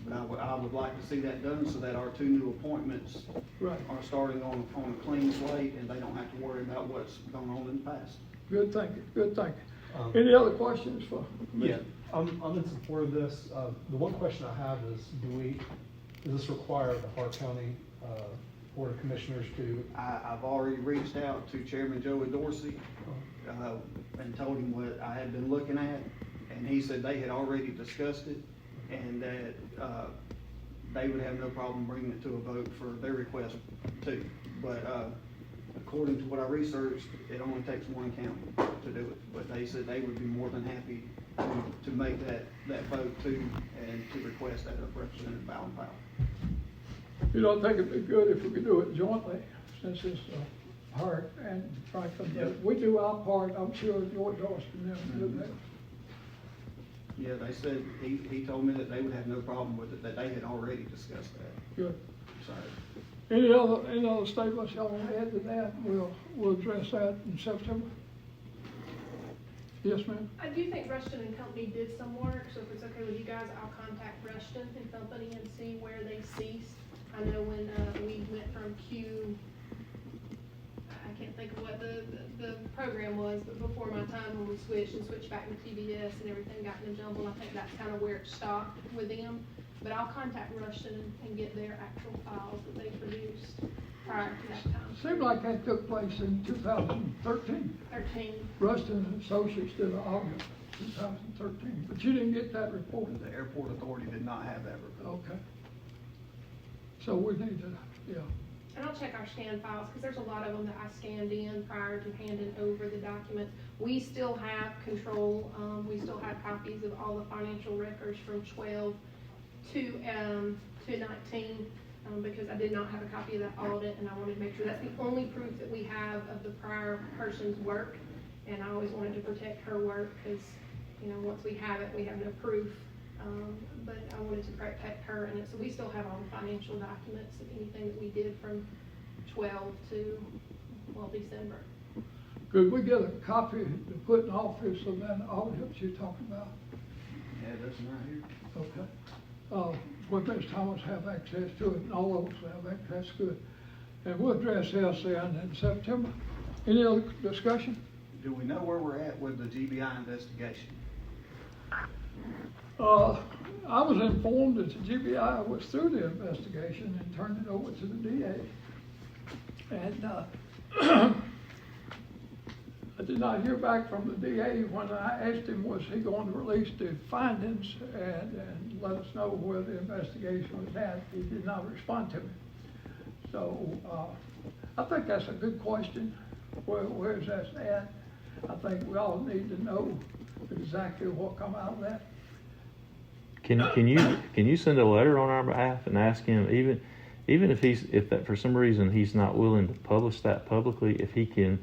But I would like to see that done so that our 2 new appointments right. are starting on a clean slate and they don't have to worry about what's gone on in the past. Good thinking, good thinking. Um, Any other questions for? Yeah, I'm in support of this. The one question I have is, does this require the Hart County Board of Commissioners to? I've already reached out to Chairman Joey Dorsey, and told him what I had been looking at, and he said they had already discussed it, and that, they would have no problem bringing it to a vote for their request too. But, according to what I researched, it only takes 1 county to do it, but they said they would be more than happy to make that vote too, and to request that of Representative Alan Powell. You don't think it'd be good if we could do it jointly, since it's Hart and Franklin? Yep. We do our part, I'm sure George Austin and them do that. Yeah, they said, he told me that they would have no problem with it, that they had already discussed that, Good. so. Any other statements y'all want to add to that? We'll address that in September. Yes, ma'am? I do think Rushton and Company did some work, so if it's okay with you guys, I'll contact Rushton and Company and see where they ceased. I know when, we went from I can't think of what the program was, but before my time when we switched back to TBS and everything got in a jumble, I think that's kind of where it stopped with them. But I'll contact Rushton and get their actual files that they produced prior to that time. Seemed like that took place in 2013. 13. Rustin and Associates did an audit, 2013, but you didn't get that report. The airport authority did not have that report. Okay. So we need to, yeah. And I'll check our scan files, because there's a lot of them that I scanned in prior to handing over the documents. We still have control, we still have copies of all the financial records from 12 to 19, because I did not have a copy of that audit, and I wanted to make sure that's the only proof that we have of the prior person's work. And I always wanted to protect her work, because, you know, once we have it, we have no proof. But I wanted to protect her, and so we still have all the financial documents of anything that we did from 12 to, well, December. Could we get a copy to put in office of that audit you're talking about? Yeah, that's not here. Okay. Would Ms. Thomas have access to it, and all of us have access, that's good. And we'll address this then in September. Any other discussion? Do we know where we're at with the GBI investigation? I was informed that the GBI was through the investigation and turned it over to the DA. And, I did not hear back from the DA when I asked him, was he going to release the findings and let us know where the investigation was at. He did not respond to me. So, I think that's a good question. Where is that at? I think we all need to know exactly what come out of that. Can you send a letter on our behalf and ask him, even if that for some reason he's not willing to publish that publicly, if he can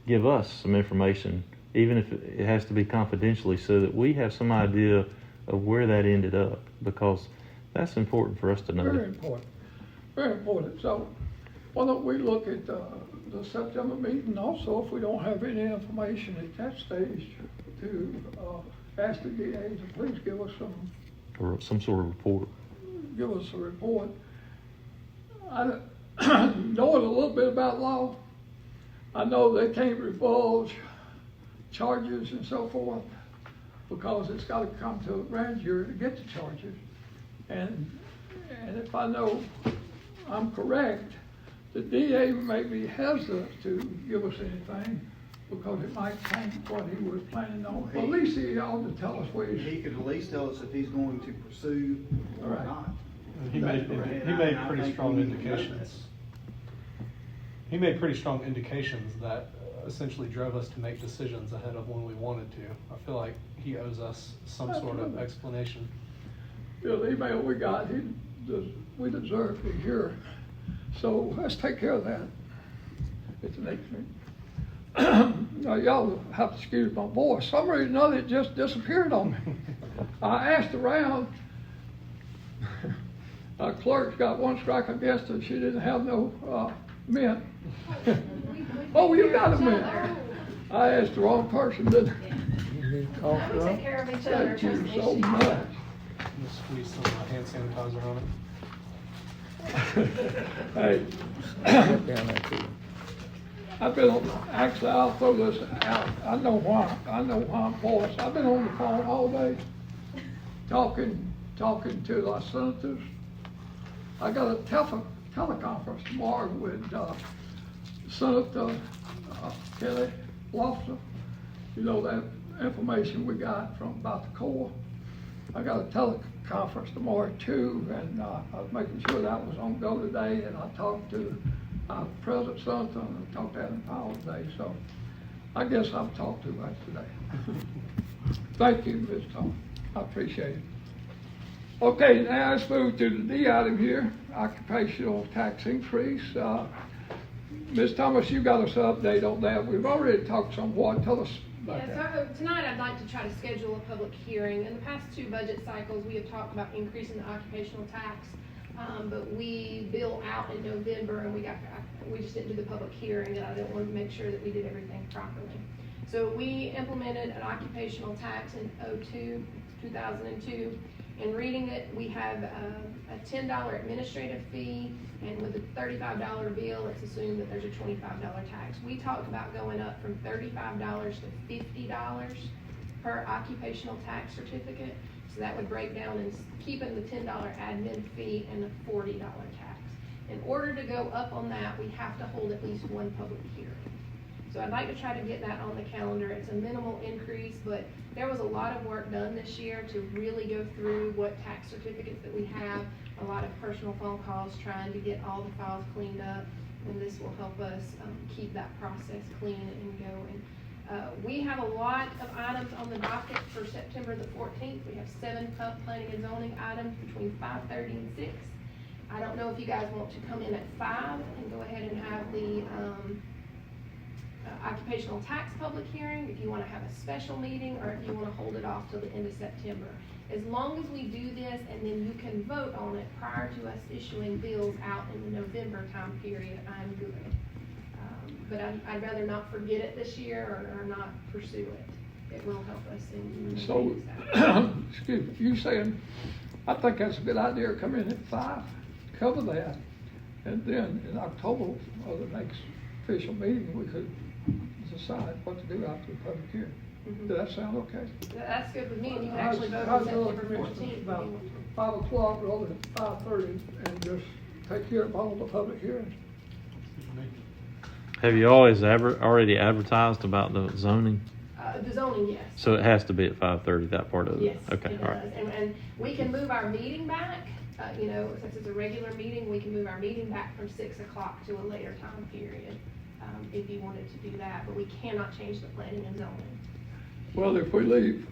give us some information, even if it has to be confidentially, so that we have some idea of where that ended up, because that's important for us to know. Very important, very important. So why don't we look at the September meeting also, if we don't have any information at that stage, to ask the DA to please give us Or some sort of report. give us a report. I know a little bit about law. I know they can't divulge charges and so forth because it's got to come to a grand jury to get the charges. And if I know I'm correct, the DA may be hesitant to give us anything because it might change what he was planning on. Well, at least he ought to tell us where he's. He could at least tell us if he's going to pursue or Right. not. He made And I pretty think strong we need to know indications. He made pretty strong indications that essentially drove us to make decisions ahead of when we wanted to. I feel like he owes us some sort of Absolutely. explanation. The email we got, we deserve to hear. So let's take care of that at the next meeting. Now, y'all have to excuse my voice. Some reason or other, it just disappeared on me. I asked around. Our clerk's got one strike against her. She didn't have no mint. Oh, you got a mint. I asked the wrong person, didn't I? You need to call We for take it. care of each other. Thank you trust me. so much. Just squeeze some hand sanitizer on it. Hey, Get down there to you. I've been on, actually, I'll throw this out. I know why I'm voice. I've been on the phone all day, talking to the senators. I got a teleconference tomorrow with, Senator Kelly Lofton. You know, that information we got from about the Corps. I got a teleconference tomorrow too, and, I was making sure that was on go today, and I talked to President Sumter, and I talked to Adam Powell today, so I guess I've talked too much today. Thank you, Ms. Thomas, I appreciate it. Okay, now let's move to the D item here, occupational tax increase. Ms. Thomas, you got us an update on that. We've already talked somewhat. Tell us about Yeah, that. so tonight I'd like to try to schedule a public hearing. In the past two budget cycles, we have talked about increasing the occupational tax, but we bill out in November and we just didn't do the public hearing, and I didn't want to make sure that we did everything properly. So we implemented an occupational tax in 2002. In reading it, we have a $10 administrative fee, and with a $35 bill, it's assumed that there's a $25 tax. We talked about going up from $35 to $50 per occupational tax certificate. So that would break down and keeping the $10 admin fee and the $40 tax. In order to go up on that, we have to hold at least one public hearing. So I'd like to try to get that on the calendar. It's a minimal increase, but there was a lot of work done this year to really go through what tax certificates that we have, a lot of personal phone calls trying to get all the files cleaned up, and this will help us keep that process clean and going. We have a lot of items on the docket for September the 14th. We have 7 planning and zoning items between 5:30 and 6. I don't know if you guys want to come in at 5 and go ahead and have the occupational tax public hearing, if you want to have a special meeting, or if you want to hold it off till the end of September. As long as we do this and then you can vote on it prior to us issuing bills out in the November time period, I'm good. But I'd rather not forget it this year or not pursue it. It will help us in So, that. excuse me, you saying, I think that's a good idea, come in at 5, cover that. And then in October, or the next official meeting, we could decide what to do after the public hearing. Does that sound okay? That's good with me, and you can actually vote on September 14th. About 5 o'clock rather than 5:30, and just take care of all the public hearings. Have you always already advertised about the zoning? The zoning, yes. So it has to be at 5:30, that part of it? Yes, Okay, it all right. does. And we can move our meeting back, you know, since it's a regular meeting, we can move our meeting back from 6 o'clock to a later time period, if you wanted to do that, but we cannot change the planning and zoning. Well, if we leave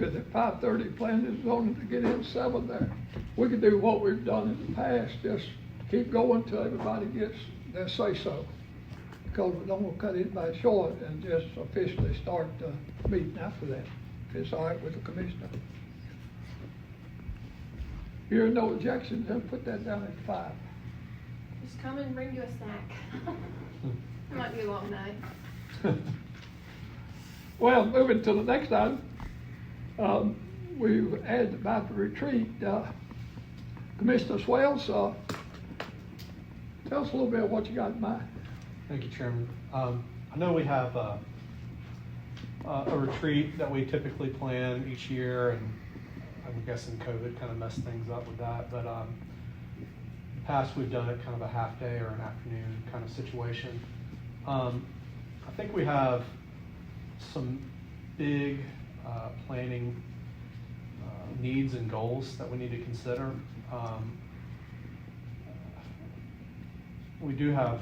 it at 5:30, planning and zoning to get in 7 there, we could do what we've done in the past, just keep going till everybody gets their say-so. Because we don't want to cut anybody short and just officially start the meeting after that, if it's all right with the commissioner. Hearing no objections, then put that down at 5. Just come and bring you a snack. It might be a long night. Well, moving to the next item, we've added about the retreat. Commissioner Swales, tell us a little bit what you got in mind. Thank you, Chairman. I know we have a retreat that we typically plan each year, and I'm guessing COVID kind of messed things up with that, but in the past we've done it kind of a half day or an afternoon kind of situation. I think we have some big planning needs and goals that we need to consider. We do have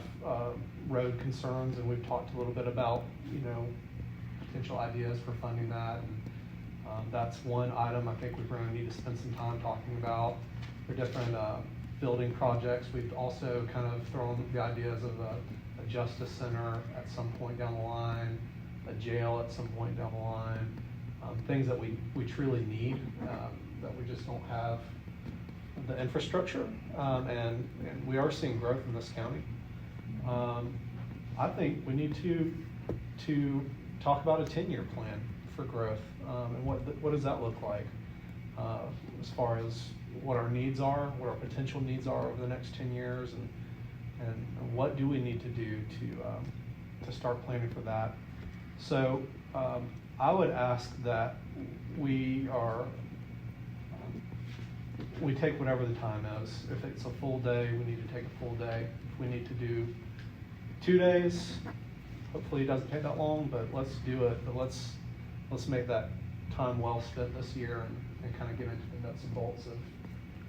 road concerns, and we've talked a little bit about, you know, potential ideas for funding that. And that's one item I think we're going to need to spend some time talking about. For different building projects, we've also kind of thrown the ideas of a justice center at some point down the line, a jail at some point down the line, things that we truly need, that we just don't have the infrastructure, and we are seeing growth in this county. I think we need to talk about a 10-year plan for growth, and what does that look like, as far as what our needs are, what our potential needs are over the next 10 years, and what do we need to do to start planning for that. So I would ask that we take whatever the time is. If it's a full day, we need to take a full day. If we need to do 2 days, hopefully it doesn't take that long, but let's do it. But let's make that time well spent this year, and kind of get into the nuts and bolts of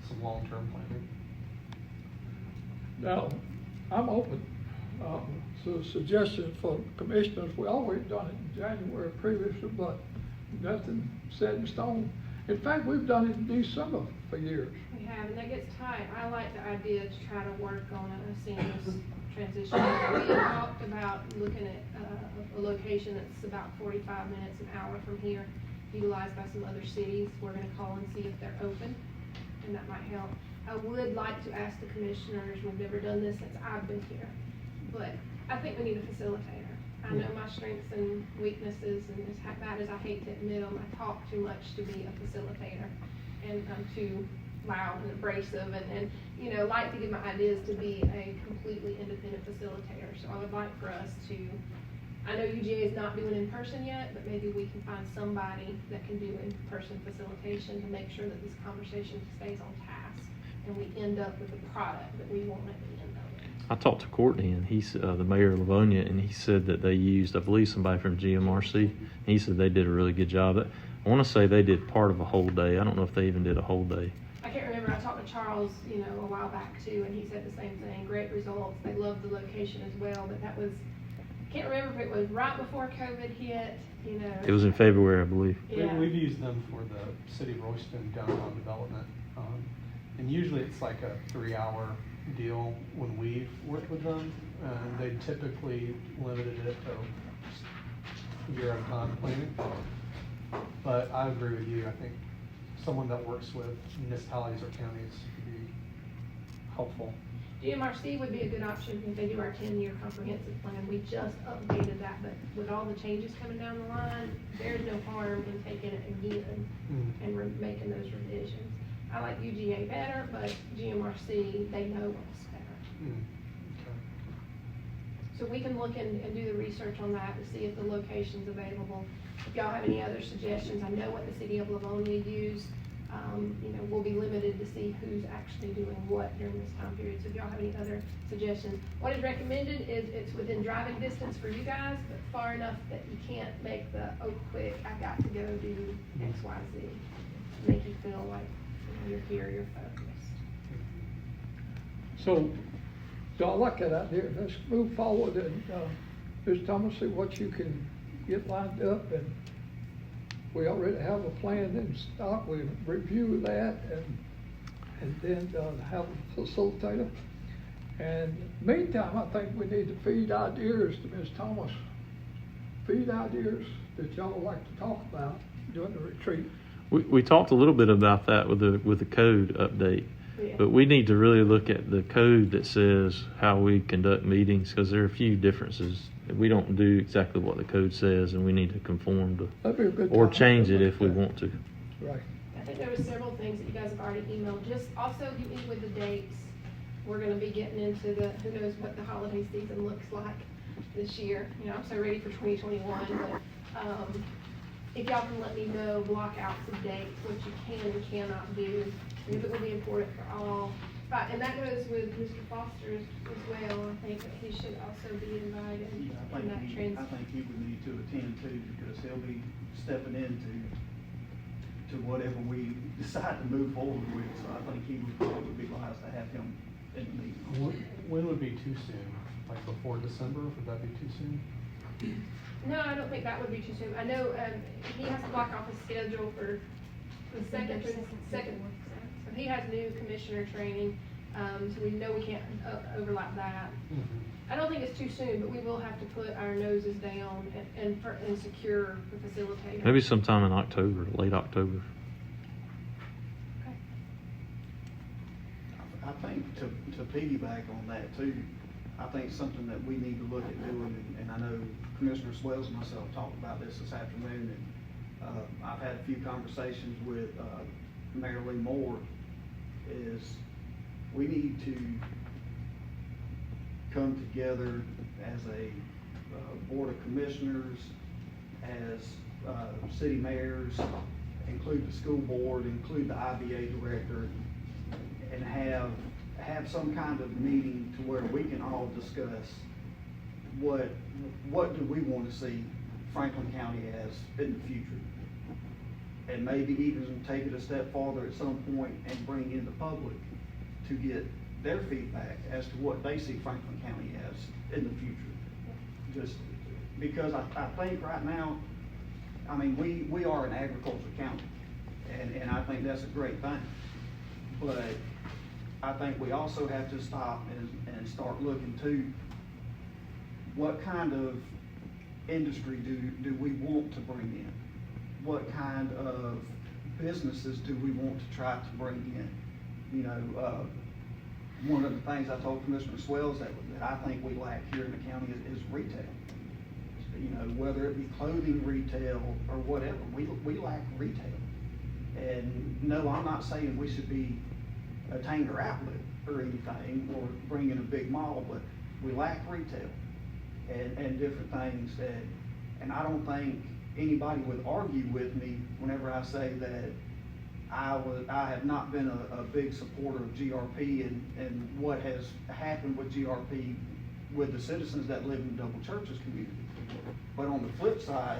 some long-term planning. Now, I'm open to suggestions for commissioners. We always done it in January previously, but nothing set in stone. In fact, we've done it in December for years. We have, and that gets tight. I like the idea to try to work on a seamless transition. We talked about looking at a location that's about 45 minutes, an hour from here, utilized by some other cities. We're gonna call and see if they're open, and that might help. I would like to ask the commissioners, we've never done this since I've been here, but I think we need a facilitator. I know my strengths and weaknesses, and as bad as I hate to admit them, I talk too much to be a facilitator, and I'm too loud and abrasive, and you know, like to give my ideas to be a completely independent facilitator. So I would like for us to, I know UGA is not doing in-person yet, but maybe we can find somebody that can do in-person facilitation to make sure that this conversation stays on task, and we end up with the product that we want at the end of it. I talked to Courtney, and he's the mayor of Livonia, and he said that they used, I believe, somebody from GMRC. He said they did a really good job. I want to say they did part of a whole day. I don't know if they even did a whole day. I can't remember, I talked to Charles, you know, a while back too, and he said the same thing, great results. They loved the location as well, but that was, I can't remember if it was right before COVID hit, you know. It was in February, I believe. Yeah. We've used them for the City of Royston downtown development. And usually it's like a 3-hour deal when we've worked with them. And they typically limited it to a year at a time planning. But I agree with you. I think someone that works with municipalities or counties would be helpful. GMRC would be a good option if they do our 10-year comprehensive plan. We just updated that, but with all the changes coming down the line, there's no harm in taking it again and making those revisions. I like UGA better, but GMRC, they know us better. So we can look and do the research on that to see if the location's available. If y'all have any other suggestions, I know what the city of Livonia used. You know, we'll be limited to see who's actually doing what during this time period. So if y'all have any other suggestions, what is recommended is it's within driving distance for you guys, but far enough that you can't make the, oh, quick, I got to go do X, Y, Z. Make you feel like, you know, you're here, you're focused. So, I like that idea. Let's move forward and, Ms. Thomas, see what you can get lined up, and we already have a plan in stock. We review that and then have a facilitator. And meantime, I think we need to feed ideas to Ms. Thomas. Feed ideas that y'all would like to talk about during the retreat. We talked a little bit about that with the code update. Yeah. But we need to really look at the code that says how we conduct meetings, because there are a few differences. We don't do exactly what the code says, and we need to conform to, That'd be a good or time. change it if we want to. Right. I think there was several things that you guys have already emailed. Just also give me with the dates. We're gonna be getting into the, who knows what the holiday season looks like this year. You know, I'm so ready for 2021, but, if y'all can let me know, block out some dates, what you can and cannot do, because it will be important for all. Right, and that goes with Mr. Foster as well. I think that he should also be invited in that I transition. think he would need to attend too, because he'll be stepping into whatever we decide to move forward with. So I think it would be wise to have him in the meeting. When would be too soon? Like before December, would that be too soon? No, I don't think that would be too soon. I know, he has to block off his schedule for the second. So he has new commissioner training, so we know we can't overlap that. I don't think it's too soon, but we will have to put our noses down and secure the facilitator. Maybe sometime in October, late October. Okay. I think to piggyback on that too, I think something that we need to look at doing, and I know Commissioner Swells and myself talked about this afternoon, and I've had a few conversations with Mayor Lee Moore, is we need to come together as a board of commissioners, as city mayors, include the school board, include the IBA director, and have some kind of meeting to where we can all discuss what do we want to see Franklin County as in the future. And maybe even take it a step farther at some point and bring in the public to get their feedback as to what they see Franklin County as in the future. Just because I think right now, I mean, we are an agriculture county, and I think that's a great thing. But I think we also have to stop and start looking to what kind of industry do we want to bring in? What kind of businesses do we want to try to bring in? You know, one of the things I told Commissioner Swells that I think we lack here in the county is retail. You know, whether it be clothing retail or whatever, we lack retail. And no, I'm not saying we should be a Tanger outlet or anything, or bring in a big mall, but we lack retail and different things and I don't think anybody would argue with me whenever I say that I have not been a big supporter of GRP and what has happened with GRP with the citizens that live in Double Churches community. But on the flip side,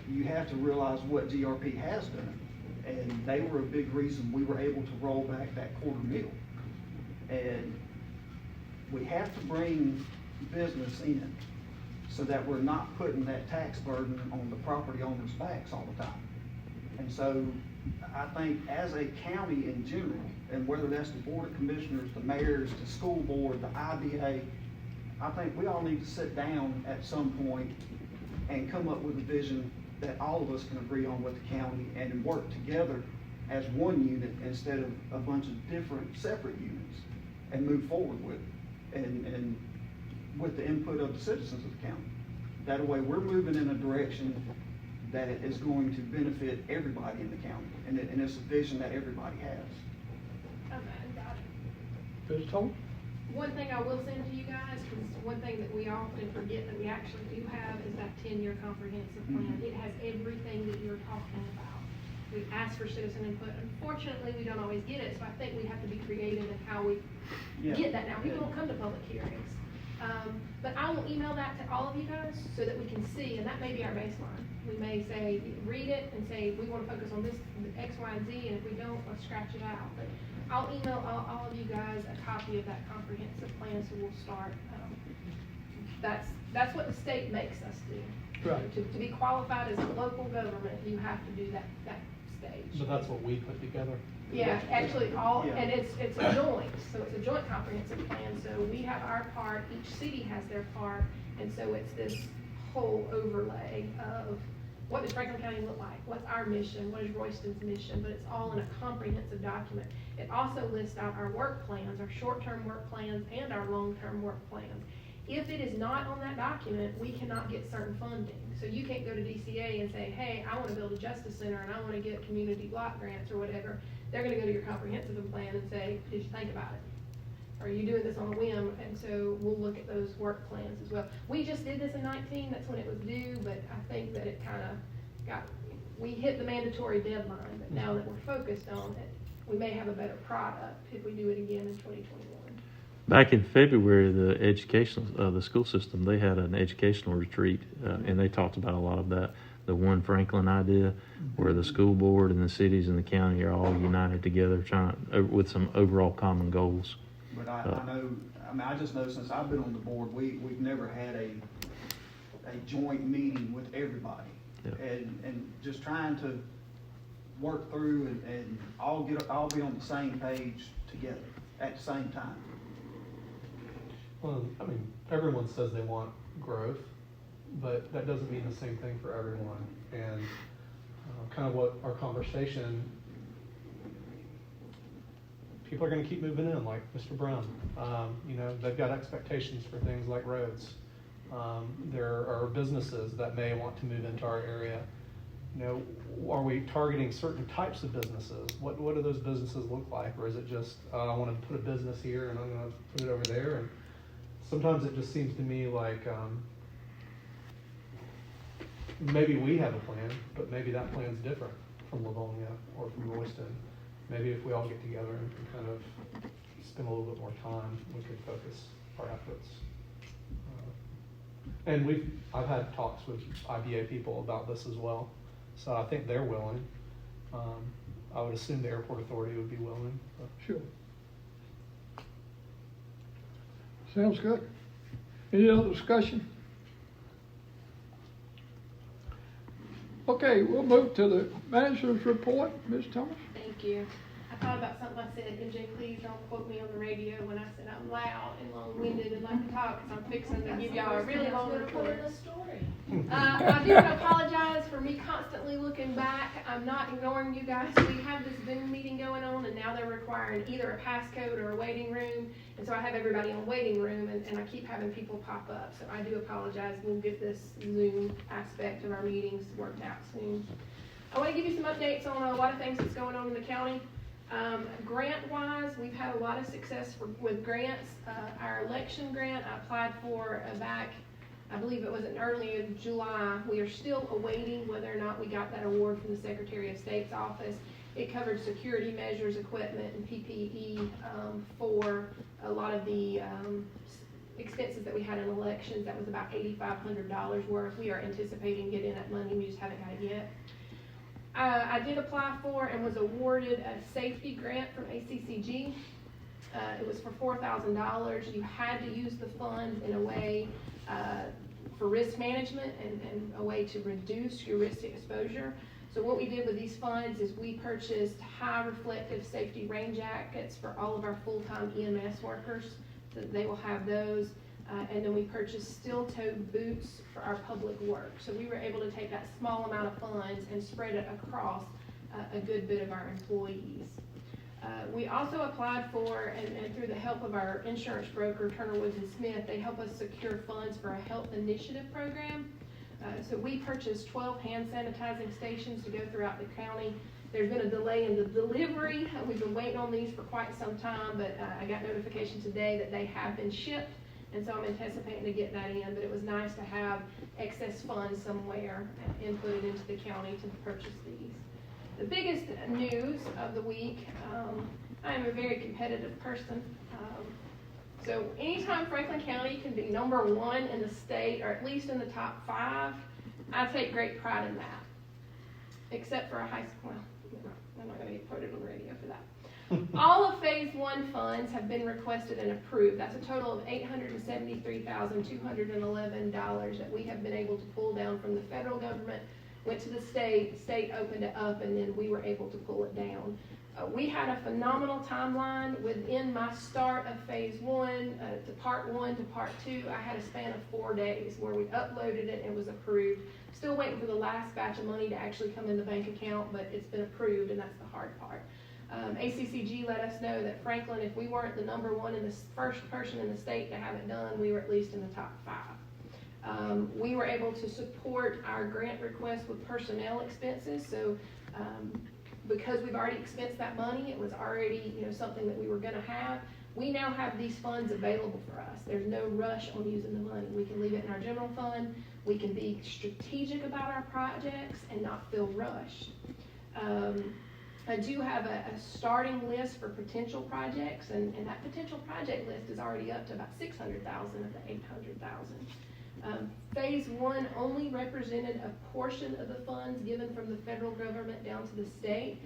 you have to realize what GRP has done. And they were a big reason we were able to roll back that quarter meal. And we have to bring business in so that we're not putting that tax burden on the property owners' backs all the time. And so I think as a county in general, and whether that's the Board of Commissioners, the mayors, the school board, the IBA, I think we all need to sit down at some point and come up with a vision that all of us can agree on with the county and work together as one unit instead of a bunch of different separate units. and move forward with it. And with the input of the citizens of the county. That way, we're moving in a direction that is going to benefit everybody in the county, and it's a vision that everybody has. Okay, got it. Ms. Toll? One thing I will send to you guys, because one thing that we often forget that we actually do have is that 10-year comprehensive plan. It has everything that you're talking about. We ask for citizen input. Unfortunately, we don't always get it, so I think we have to be creative in how we get that now. People don't come to public hearings. But I will email that to all of you guys so that we can see, and that may be our baseline. We may say, read it and say, we want to focus on this, X, Y, and Z, and if we don't, let's scratch it out. But I'll email all of you guys a copy of that comprehensive plan, so we'll start. That's what the state makes us do. Right. To be qualified as a local government, you have to do that stage. But that's what we put together. Yeah, actually, Yeah. and it's a joint, so it's a joint comprehensive plan, so we have our part, each city has their part, and so it's this whole overlay of what does Franklin County look like, what's our mission, what is Royston's mission, but it's all in a comprehensive document. It also lists out our work plans, our short-term work plans, and our long-term work plans. If it is not on that document, we cannot get certain funding. So you can't go to DCA and say, hey, I want to build a justice center and I want to get community block grants or whatever. They're going to go to your comprehensive plan and say, did you think about it? Are you doing this on a whim? And so we'll look at those work plans as well. We just did this in 19, that's when it was due, but I think that it kind of we hit the mandatory deadline, but now that we're focused on it, we may have a better product if we do it again in 2021. Back in February, the school system, they had an educational retreat, and they talked about a lot of that, the One Franklin idea, where the school board and the cities and the county are all united together, with some overall common goals. But I just know since I've been on the board, we've never had a joint meeting with everybody. Yeah. And just trying to work through and all be on the same page together at the same time. Well, I mean, everyone says they want growth, but that doesn't mean the same thing for everyone. And kind of what our conversation, people are going to keep moving in, like Mr. Brown. They've got expectations for things like roads. There are businesses that may want to move into our area. Are we targeting certain types of businesses? What do those businesses look like? Or is it just, I want to put a business here and I'm going to put it over there? And sometimes it just seems to me like maybe we have a plan, but maybe that plan's different from Livonia or from Royston. Maybe if we all get together and kind of spend a little bit more time, we could focus our efforts. And I've had talks with IBA people about this as well, so I think they're willing. I would assume the airport authority would be willing. Sure. Sounds good. Any other discussion? Okay, we'll move to the manager's report. Ms. Thomas? Thank you. I thought about something I said, MJ, please don't quote me on the radio when I said I'm loud and long-winded and like to talk, because I'm fixing to give y'all a really long report. I do apologize for me constantly looking back. I'm not ignoring you guys. We have this Zoom meeting going on, and now they're requiring either a passcode or a waiting room, and so I have everybody on waiting room, and I keep having people pop up, so I do apologize. We'll get this Zoom aspect of our meetings worked out soon. I want to give you some updates on a lot of things that's going on in the county. Grant-wise, we've had a lot of success with grants. Our election grant I applied for back, I believe it was in early July. We are still awaiting whether or not we got that award from the Secretary of State's office. It covered security measures, equipment, and PPE for a lot of the expenses that we had in elections. That was about $8,500 worth. We are anticipating getting that money. We just haven't got it yet. I did apply for and was awarded a safety grant from ACCG. It was for $4,000. You had to use the funds in a way for risk management and a way to reduce your risk exposure. So what we did with these funds is we purchased high reflective safety rain jackets for all of our full-time EMS workers, so they will have those. And then we purchased steel-toed boots for our public work. So we were able to take that small amount of funds and spread it across a good bit of our employees. We also applied for, and through the help of our insurance broker, Turner Woods and Smith, they help us secure funds for a health initiative program. So we purchased 12 hand sanitizing stations to go throughout the county. There's been a delay in the delivery. We've been waiting on these for quite some time, but I got notification today that they have been shipped, and so I'm anticipating to get that in. But it was nice to have excess funds somewhere inputted into the county to purchase these. The biggest news of the week, I am a very competitive person. So anytime Franklin County can be #1 in the state, or at least in the top 5, I take great pride in that. Except for a high school, well, I'm not gonna get quoted on the radio for that. All of Phase 1 funds have been requested and approved. That's a total of $873,211 that we have been able to pull down from the federal government, went to the state opened it up, and then we were able to pull it down. We had a phenomenal timeline within my start of Phase 1, to Part 1 to Part 2. I had a span of 4 days where we uploaded it and it was approved. Still waiting for the last batch of money to actually come in the bank account, but it's been approved, and that's the hard part. ACCG let us know that Franklin, if we weren't the #1 and the first person in the state to have it done, we were at least in the top 5. We were able to support our grant request with personnel expenses, so because we've already expensed that money, it was already, something that we were gonna have. We now have these funds available for us. There's no rush on using the money. We can leave it in our general fund. We can be strategic about our projects and not feel rushed. I do have a starting list for potential projects, and that potential project list is already up to about 600,000 of the 800,000. Phase 1 only represented a portion of the funds given from the federal government down to the state.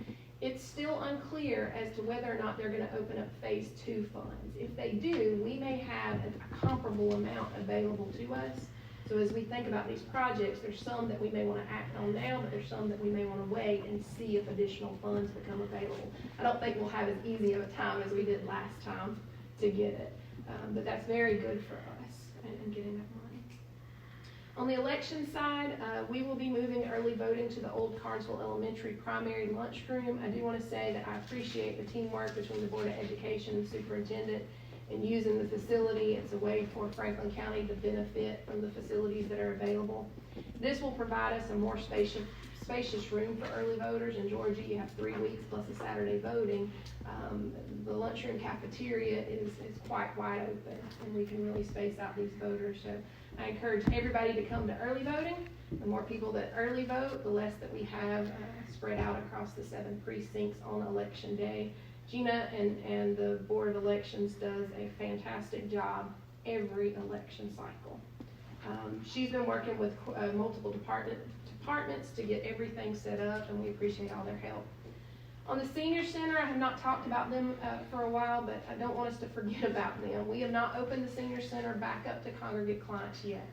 It's still unclear as to whether or not they're going to open up Phase 2 funds. If they do, we may have a comparable amount available to us. So as we think about these projects, there's some that we may want to act on now, but there's some that we may want to wait and see if additional funds become available. I don't think we'll have as easy of a time as we did last time to get it, but that's very good for us in getting that money. On the election side, we will be moving early voting to the old Carnesville Elementary primary lunchroom. I do want to say that I appreciate the teamwork between the Board of Education and Superintendent in using the facility. It's a way for Franklin County to benefit from the facilities that are available. This will provide us a more spacious room for early voters. In Georgia, you have 3 weeks plus a Saturday voting. The lunchroom cafeteria is quite wide open, and we can really space out these voters. So I encourage everybody to come to early voting. The more people that early vote, the less that we have spread out across the 7 precincts on election day. Gina and the Board of Elections does a fantastic job every election cycle. She's been working with multiple departments to get everything set up, and we appreciate all their help. On the Senior Center, I have not talked about them for a while, but I don't want us to forget about them. We have not opened the Senior Center back up to congregate clients yet.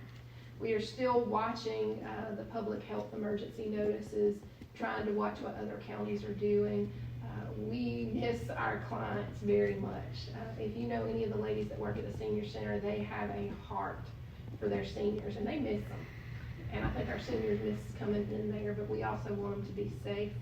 We are still watching the public health emergency notices, trying to watch what other counties are doing. We miss our clients very much. If you know any of the ladies that work at the Senior Center, they have a heart for their seniors, and they miss them. And I think our seniors miss coming in there, but we also want them to be safe.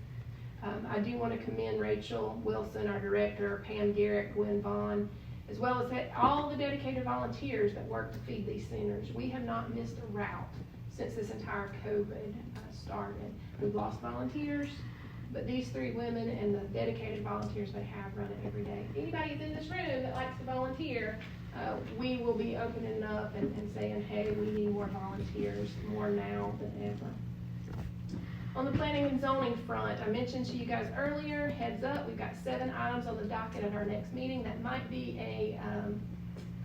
I do want to commend Rachel Wilson, our director, Pam Garrett, Gwen Vaughn, as well as all the dedicated volunteers that work to feed these centers. We have not missed a route since this entire COVID started. We've lost volunteers, but these 3 women and the dedicated volunteers they have run it every day. Anybody that's in this room that likes to volunteer, we will be opening up and saying, hey, we need more volunteers, more now than ever. On the planning and zoning front, I mentioned to you guys earlier, heads up, we've got 7 items on the docket at our next meeting. That might be a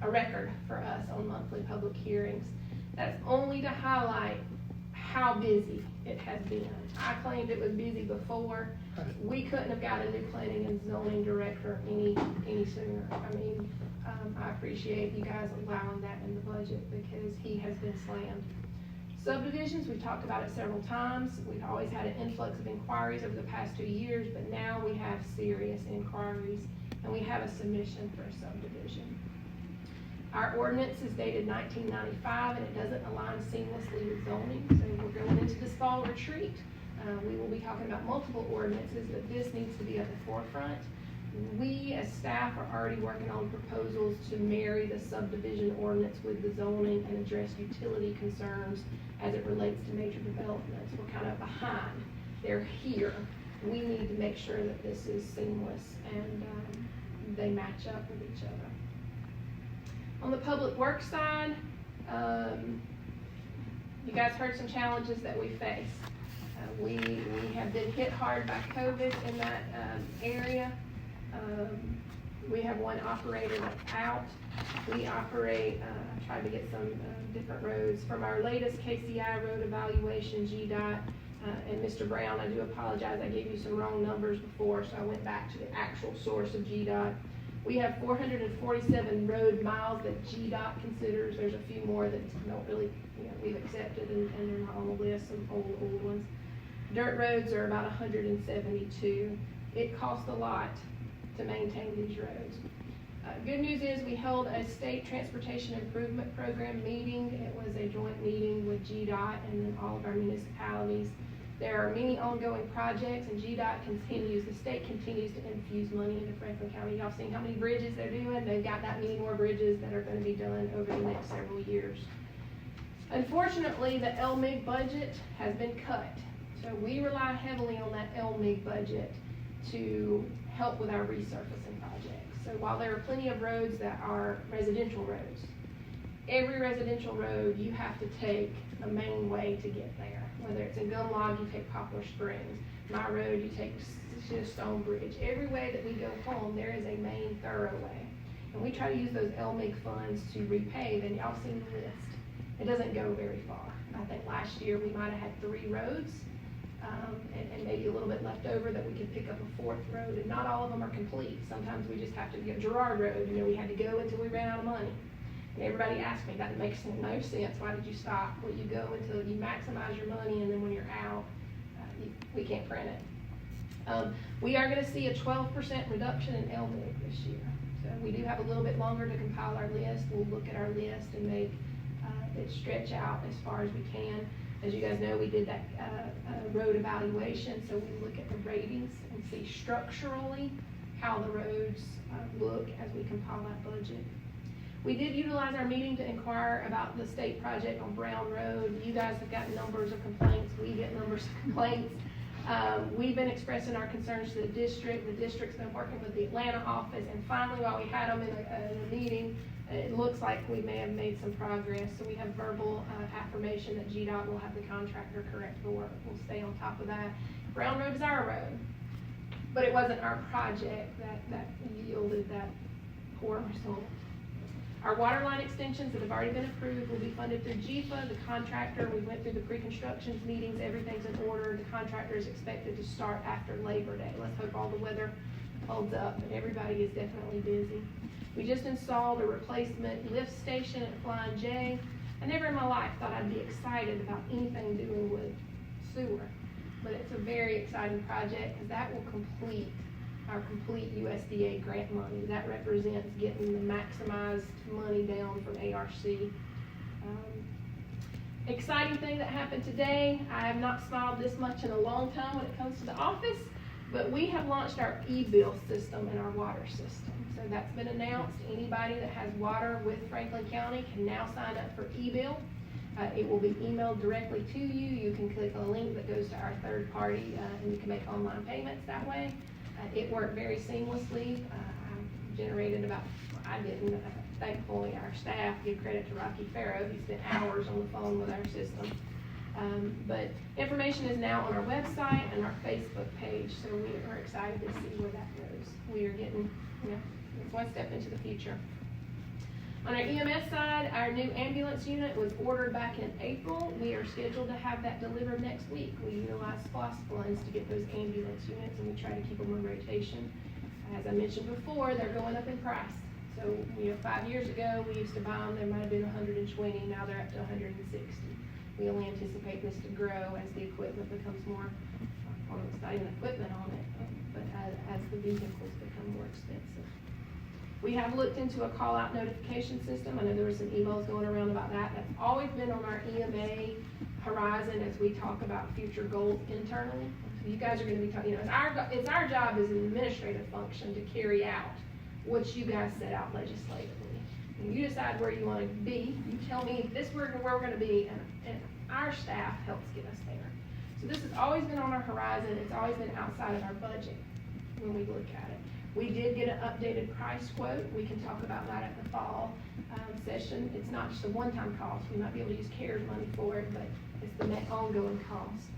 record for us on monthly public hearings. That's only to highlight how busy it has been. I claimed it was busy before. We couldn't have got a new planning and zoning director any sooner. I mean, I appreciate you guys allowing that in the budget because he has been slammed. Subdivisions, we've talked about it several times. We've always had an influx of inquiries over the past 2 years, but now we have serious inquiries, and we have a submission for a subdivision. Our ordinance is dated 1995, and it doesn't align seamlessly with zoning, so we're going into this fall retreat. We will be talking about multiple ordinances, but this needs to be at the forefront. We, as staff, are already working on proposals to marry the subdivision ordinance with the zoning and address utility concerns as it relates to major developments. We're kind of behind. They're here. We need to make sure that this is seamless and they match up with each other. On the public works side, you guys heard some challenges that we face. We have been hit hard by COVID in that area. We have one operator that's out. We operate, I tried to get some different roads. From our latest KCI road evaluation, GDOT, and Mr. Brown, I do apologize, I gave you some wrong numbers before, so I went back to the actual source of GDOT. We have 447 road miles that GDOT considers. There's a few more that don't really, we've accepted and they're not on the list, some old ones. Dirt roads are about 172. It costs a lot to maintain these roads. Good news is we held a state transportation improvement program meeting. It was a joint meeting with GDOT and then all of our municipalities. There are many ongoing projects and GDOT continues, the state continues to infuse money into Franklin County. Y'all seen how many bridges they're doing? They've got that many more bridges that are going to be done over the next several years. Unfortunately, the LMIG budget has been cut. So we rely heavily on that LMIG budget to help with our resurfacing projects. So while there are plenty of roads that are residential roads, every residential road you have to take a main way to get there. Whether it's in Gunlog, you take Poplar Springs. My road, you take Stonebridge. Every way that we go home, there is a main thoroughway. And we try to use those LMIG funds to repave, and y'all seen the list. It doesn't go very far. I think last year we might have had 3 roads, and maybe a little bit left over that we could pick up a 4th road, and not all of them are complete. Sometimes we just have to get Girard Road, we had to go until we ran out of money. And everybody asked me, that makes no sense. Why did you stop? Well, you go until you maximize your money, and then when you're out, we can't print it. We are going to see a 12% reduction in LMIG this year. So we do have a little bit longer to compile our list. We'll look at our list and make it stretch out as far as we can. As you guys know, we did that road evaluation, so we look at the ratings and see structurally how the roads look as we compile that budget. We did utilize our meeting to inquire about the state project on Brown Road. You guys have gotten numbers of complaints. We get numbers of complaints. We've been expressing our concerns to the district. The district's been working with the Atlanta office, and finally, while we had them in a meeting, it looks like we may have made some progress. So we have verbal affirmation that GDOT will have the contractor correct the work. We'll stay on top of that. Brown Road is our road, but it wasn't our project that yielded that poor result. Our water line extensions that have already been approved will be funded through GFA. The contractor, we went through the pre-construction meetings, everything's in order. The contractor is expected to start after Labor Day. Let's hope all the weather holds up, but everybody is definitely busy. We just installed a replacement lift station at Flying J. I never in my life thought I'd be excited about anything doing with sewer, but it's a very exciting project because that will complete our complete USDA grant money. That represents getting the maximized money down from ARC. Exciting thing that happened today, I have not smiled this much in a long time when it comes to the office, but we have launched our e-bill system in our water system. So that's been announced. Anybody that has water with Franklin County can now sign up for e-bill. It will be emailed directly to you. You can click a link that goes to our third party and you can make online payments that way. It worked very seamlessly. I generated I didn't. Thankfully, our staff, give credit to Rocky Farrow. He spent hours on the phone with our system. But information is now on our website and our Facebook page, so we are excited to see where that goes. We are getting, it's one step into the future. On our EMS side, our new ambulance unit was ordered back in April. We are scheduled to have that delivered next week. We utilize SPOS funds to get those ambulance units, and we try to keep them in rotation. As I mentioned before, they're going up in price. So, 5 years ago, we used to buy them, there might have been 120, now they're up to 160. We only anticipate this to grow as the equipment becomes more, it's not even equipment on it, but as the vehicles become more expensive. We have looked into a call-out notification system. I know there were some emails going around about that. That's always been on our EMA horizon as we talk about future goals internally. You guys are gonna be talking, it's our job as an administrative function to carry out what you guys set out legislatively. And you decide where you wanna be, you tell me this where we're gonna be, and our staff helps get us there. So this has always been on our horizon, it's always been outside of our budget when we look at it. We did get an updated price quote, we can talk about that at the fall session. It's not just a one-time cost, we might be able to use CARES money for it, but it's the ongoing cost.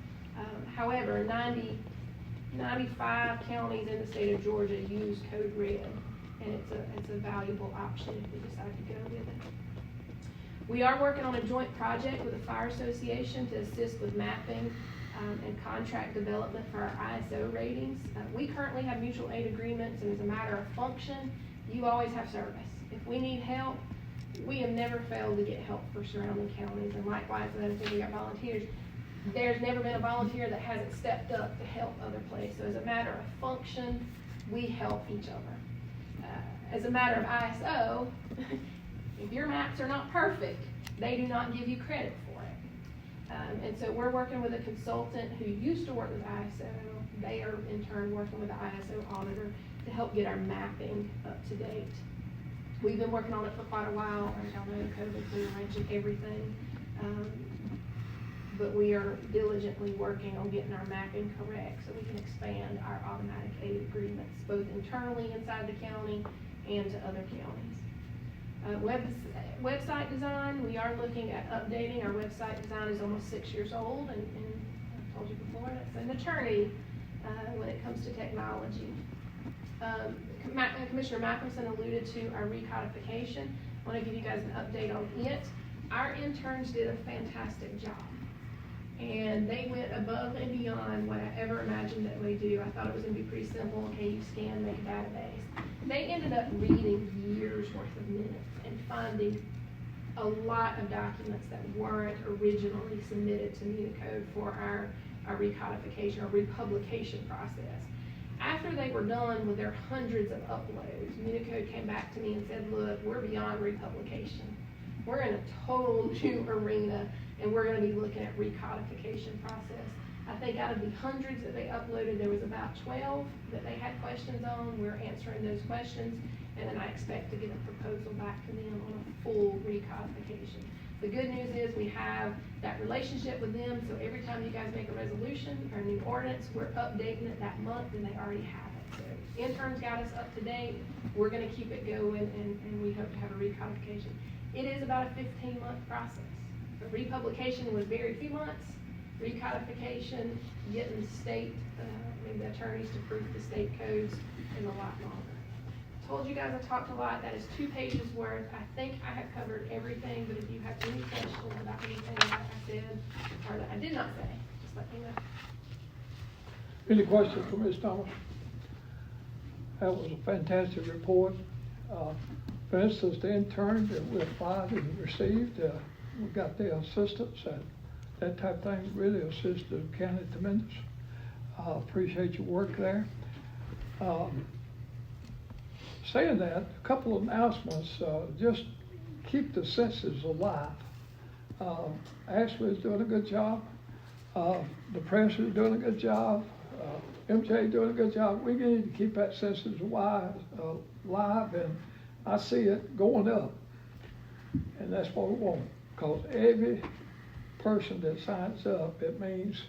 However, 95 counties in the state of Georgia use Code Red, and it's a valuable option if we decide to go with it. We are working on a joint project with the Fire Association to assist with mapping and contract development for our ISO ratings. We currently have mutual aid agreements, and as a matter of function, you always have service. If we need help, we have never failed to get help for surrounding counties, and likewise, I think we got volunteers. There's never been a volunteer that hasn't stepped up to help other places. So as a matter of function, we help each other. As a matter of ISO, if your maps are not perfect, they do not give you credit for it. And so we're working with a consultant who used to work with ISO. They are in turn working with the ISO auditor to help get our mapping up to date. We've been working on it for quite a while. As y'all know, COVID's rearranging everything. But we are diligently working on getting our mapping correct so we can expand our automatic aid agreements, both internally inside the county and to other counties. Website design, we are looking at updating. Our website design is almost 6 years old, and I told you before, that's an eternity when it comes to technology. Commissioner Malcolmson alluded to our recodification. I want to give you guys an update on it. Our interns did a fantastic job, and they went above and beyond what I ever imagined that we do. I thought it was going to be pretty simple. Okay, you scan, make a database. They ended up reading years worth of minutes and finding a lot of documents that weren't originally submitted to Municode for our recodification or republication process. After they were done with their hundreds of uploads, Municode came back to me and said, look, we're beyond republication. We're in a total new arena, and we're going to be looking at recodification process. I think out of the hundreds that they uploaded, there was about 12 that they had questions on. We're answering those questions, and then I expect to get a proposal back to them on a full recodification. The good news is we have that relationship with them, so every time you guys make a resolution or a new ordinance, we're updating it that month, and they already have it. So interns got us up to date. We're going to keep it going, and we hope to have a recodification. It is about a 15-month process. The republication was very few months. Recodification, getting the state, the attorneys to proof the state codes is a lot longer. Told you guys I talked a lot. That is 2 pages worth. I think I have covered everything, but if you have any questions about anything that I said or that I did not say, just let me know. Any questions for Ms. Thomas? That was a fantastic report. For instance, the interns that we applied and received, we got their assistance, and that type of thing really assists the county tremendous. Appreciate your work there. Saying that, a couple of announcements, just keep the census alive. Ashley is doing a good job. The press is doing a good job. MJ doing a good job. We need to keep that census alive, and I see it going up. And that's what we want, because every person that signs up, it means,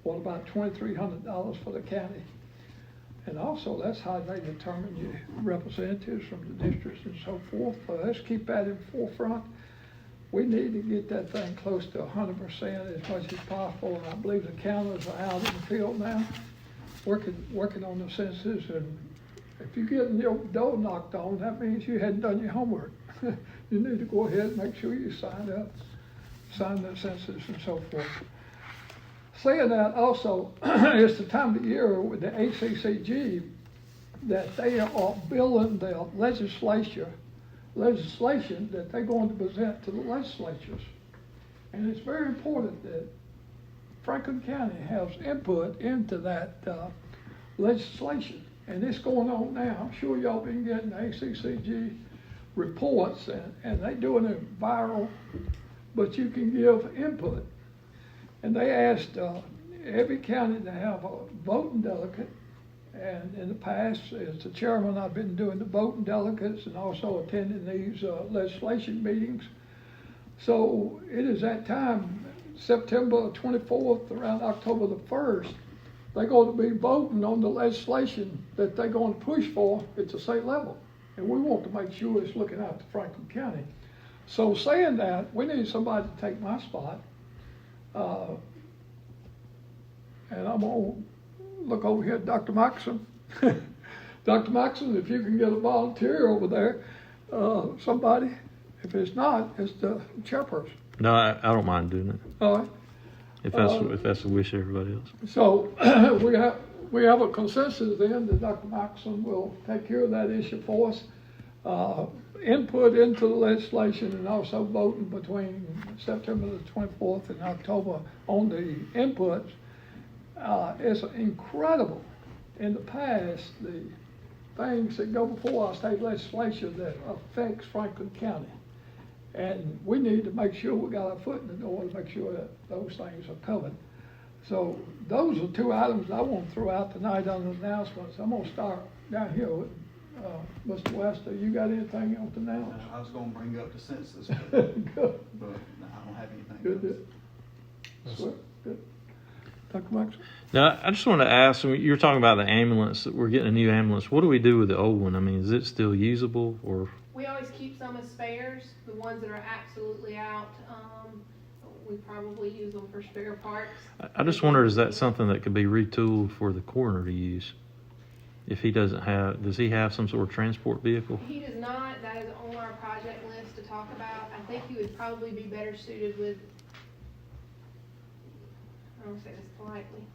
what, about $2,300 for the county. And also, that's how they determine your representatives from the districts and so forth. Let's keep that in forefront. We need to get that thing close to 100% as much as possible. And I believe the counters are out in the field now, working on the census. And if you're getting your door knocked on, that means you hadn't done your homework. You need to go ahead and make sure you sign up, sign the census and so forth. Saying that also, it's the time of the year with the ACCG that they are building their legislation that they're going to present to the legislatures. And it's very important that Franklin County has input into that legislation. And it's going on now. I'm sure y'all been getting ACCG reports, and they're doing it viral, but you can give input. And they asked every county to have a voting delegate. And in the past, as the chairman, I've been doing the voting delegates and also attending these legislation meetings. So it is that time, September 24th, around October the 1st, they're going to be voting on the legislation that they're going to push for at the state level. And we want to make sure it's looking out to Franklin County. So saying that, we need somebody to take my spot. And I'm going to look over here at Dr. Moxon. Dr. Moxon, if you can get a volunteer over there, somebody. If it's not, it's the chairperson. No, I don't mind doing it. All right. If that's the wish of everybody else. So we have a consensus then that Dr. Moxon will take care of that issue for us. Input into the legislation and also voting between September the 24th and October on the inputs. It's incredible in the past, the things that go before our state legislature that affects Franklin County. And we need to make sure we got our foot in the door to make sure that those things are covered. So those are two items I want to throw out tonight on the announcements. I'm going to start down here with Mr. Wester. You got anything else to announce? I was gonna bring up the census, Good. but I don't have anything. Good. else. Sweet. Good. Dr. Moxon? Now, I just wanted to ask, you were talking about the ambulance, we're getting a new ambulance. What do we do with the old one? I mean, is it still usable or? We always keep some as spares, the ones that are absolutely out, we probably use them for spare parts. I just wonder, is that something that could be retooled for the coroner to use? If he does he have some sort of transport vehicle? He does not, that is on our project list to talk about. I think he would probably be better suited with, I don't say this politely,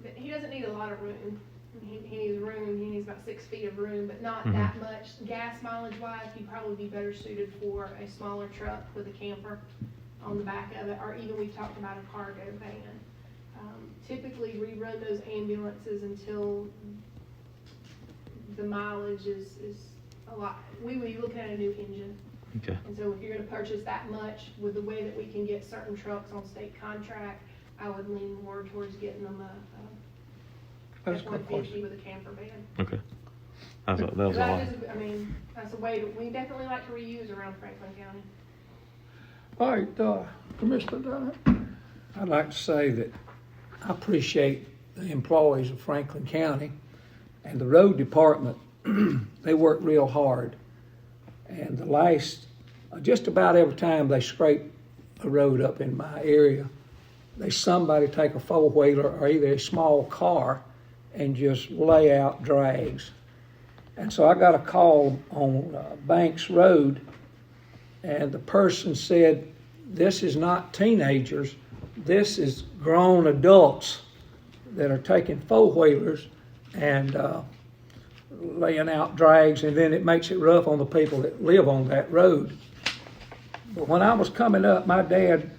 but he doesn't need a lot of room. He needs room, he needs about 6 feet of room, but not that much. Gas mileage wise, he'd probably be better suited for a smaller truck with a camper on the back of it, or even we've talked about a cargo van. Typically, we run those ambulances until the mileage is a lot. We would be looking at a new engine. Okay. And so if you're gonna purchase that much, with the way that we can get certain trucks on state contract, I would lean more towards getting them a That's a good F-150 question. with a camper van. Okay. I thought that was a lot. I mean, that's a way we definitely like to reuse around Franklin County. All right, Commissioner Dunn. I'd like to say that I appreciate the employees of Franklin County and the road department. They work real hard. And the last, just about every time they scrape a road up in my area, somebody take a four-wheeler or either a small car and just lay out drags. And so I got a call on Banks Road, and the person said, this is not teenagers, this is grown adults that are taking four-wheelers and laying out drags, and then it makes it rough on the people that live on that road. But when I was coming up, my dad,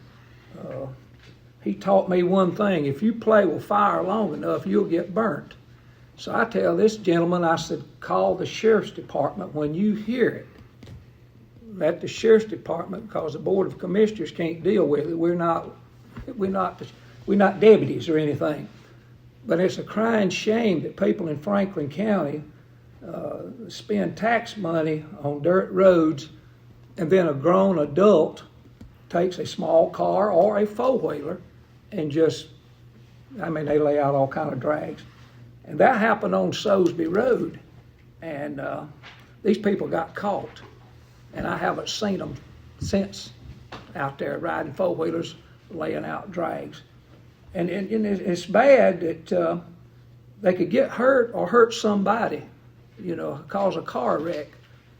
he taught me one thing: if you play with fire long enough, you'll get burnt. So I tell this gentleman, I said, call the sheriff's department when you hear it. Let the sheriff's department, because the Board of Commissioners can't deal with it. We're not deputies or anything. But it's a crying shame that people in Franklin County spend tax money on dirt roads, and then a grown adult takes a small car or a four-wheeler and they lay out all kind of drags. And that happened on Sosby Road, and these people got caught, and I haven't seen them since out there riding four-wheelers, laying out drags. And it's bad that they could get hurt or hurt somebody, cause a car wreck,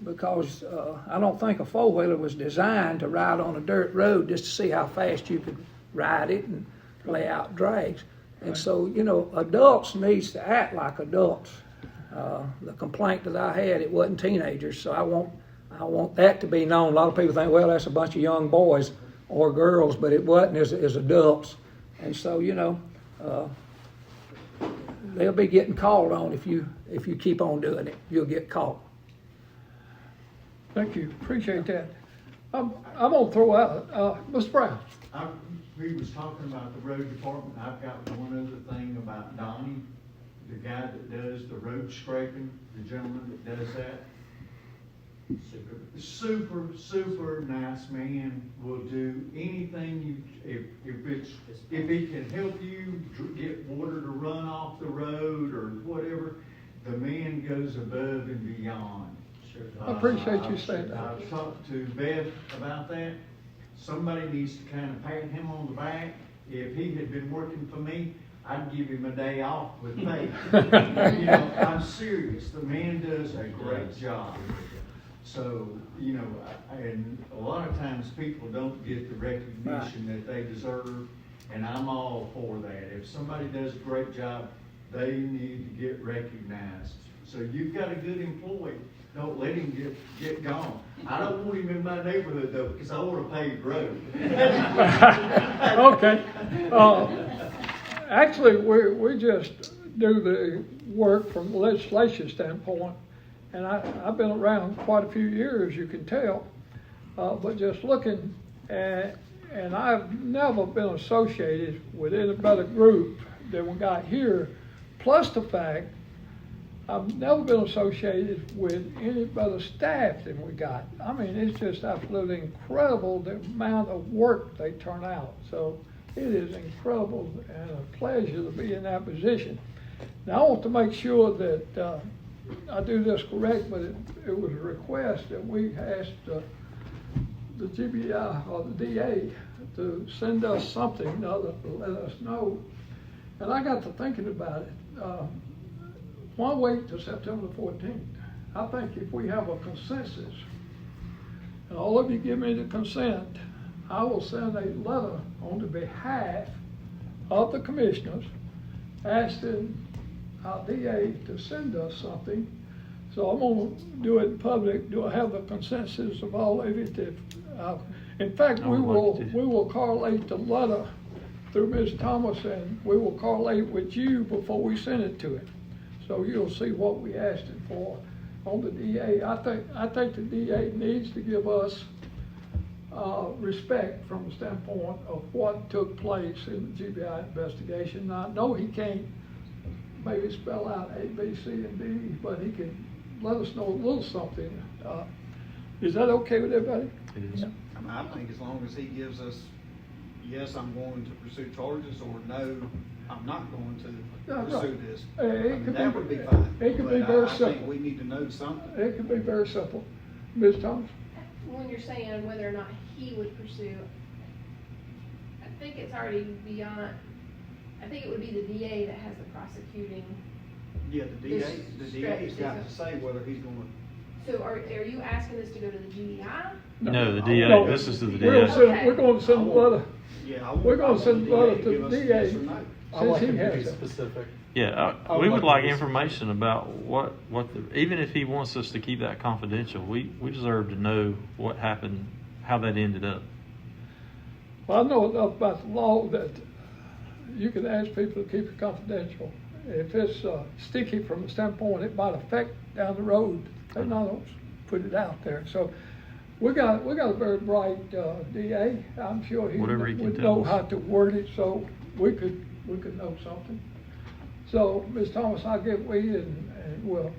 because I don't think a four-wheeler was designed to ride on a dirt road just to see how fast you could ride it and lay out drags. And so, adults needs to act like adults. The complaint that I had, it wasn't teenagers, so I want that to be known. A lot of people think, well, that's a bunch of young boys or girls, but it wasn't, as adults. And so, they'll be getting called on if you keep on doing it. You'll get caught. Thank you, appreciate that. I'm gonna throw out, Mr. Brown. We was talking about the road department. I've got one other thing about Donnie, the guy that does the road scraping, the gentleman that does that. Super nice man, will do anything if he can help you get water to run off the road or whatever, the man goes above and beyond. I appreciate you saying that. I've talked to Beth about that. Somebody needs to kind of pat him on the back. If he had been working for me, I'd give him a day off with pay. You know, I'm serious. The man does a great job. So, you know, and a lot of times people don't get the recognition that they deserve, and I'm all for that. If somebody does a great job, they need to get recognized. So you've got a good employee, don't let him get gone. I don't want him in my neighborhood though, because I want a paved road. Okay. Actually, we just do the work from the legislation standpoint, and I've been around quite a few years, you can tell, but just looking at, and I've never been associated with any better group than we got here, plus the fact I've never been associated with any better staff than we got. I mean, it's just absolutely incredible the amount of work they turn out. So it is incredible and a pleasure to be in that position. Now, I want to make sure that I do this correct, but it was a request that we asked the GBI or the DA to send us something, to let us know. And I got to thinking about it. Why wait till September the 14th? I think if we have a consensus, and all of you give me the consent, I will send a letter on the behalf of the commissioners asking our DA to send us something. So I'm going to do it in public. Do I have the consensus of all of it? In fact, we will correlate the letter through Ms. Thomas, and we will correlate with you before we send it to it. So you'll see what we asked it for on the DA. I think the DA needs to give us respect from the standpoint of what took place in the GBI investigation. Now, I know he can't maybe spell out A, B, C, and D, but he can let us know a little something. Is that okay with everybody? It is. I think as long as he gives us, yes, I'm going to pursue charges, or no, I'm not going to pursue this. That would be fine. It could be But very I simple. think we need to know something. It could be very simple. Ms. Thomas? When you're saying whether or not he would pursue, I think it's already beyond, I think it would be the DA that has the prosecuting. Yeah, the DA's got to say whether he's going to. So are you asking this to go to the GBI? No, the DA, No. this is to the We're DA. going to send a letter. Yeah, We're going to send a letter to give the us DA. yes or no. I'd like Since him he to be has it. specific. Yeah, I we would would like like to be- information about what even if he wants us to keep that confidential, we deserve to know what happened, how that ended up. Well, I know enough about the law that you can ask people to keep it confidential. If it's sticky from the standpoint it might affect down the road, they're not going to put it out there. So we got a very bright DA. I'm sure he Whatever he can would tell know us. how to word it so we could know something. So, Ms. Thomas, I'll get with you and we'll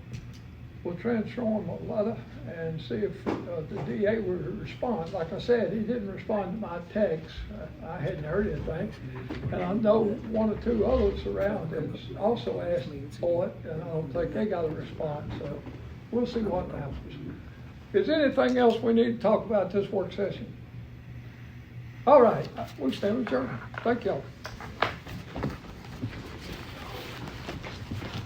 transform a letter and see if the DA will respond. Like I said, he didn't respond to my text. I hadn't heard anything. And I know one or two others around that also asked for it, and I don't think they got a response. So we'll see what happens. Is there anything else we need to talk about this work session? All right, we stand adjourned. Thank y'all.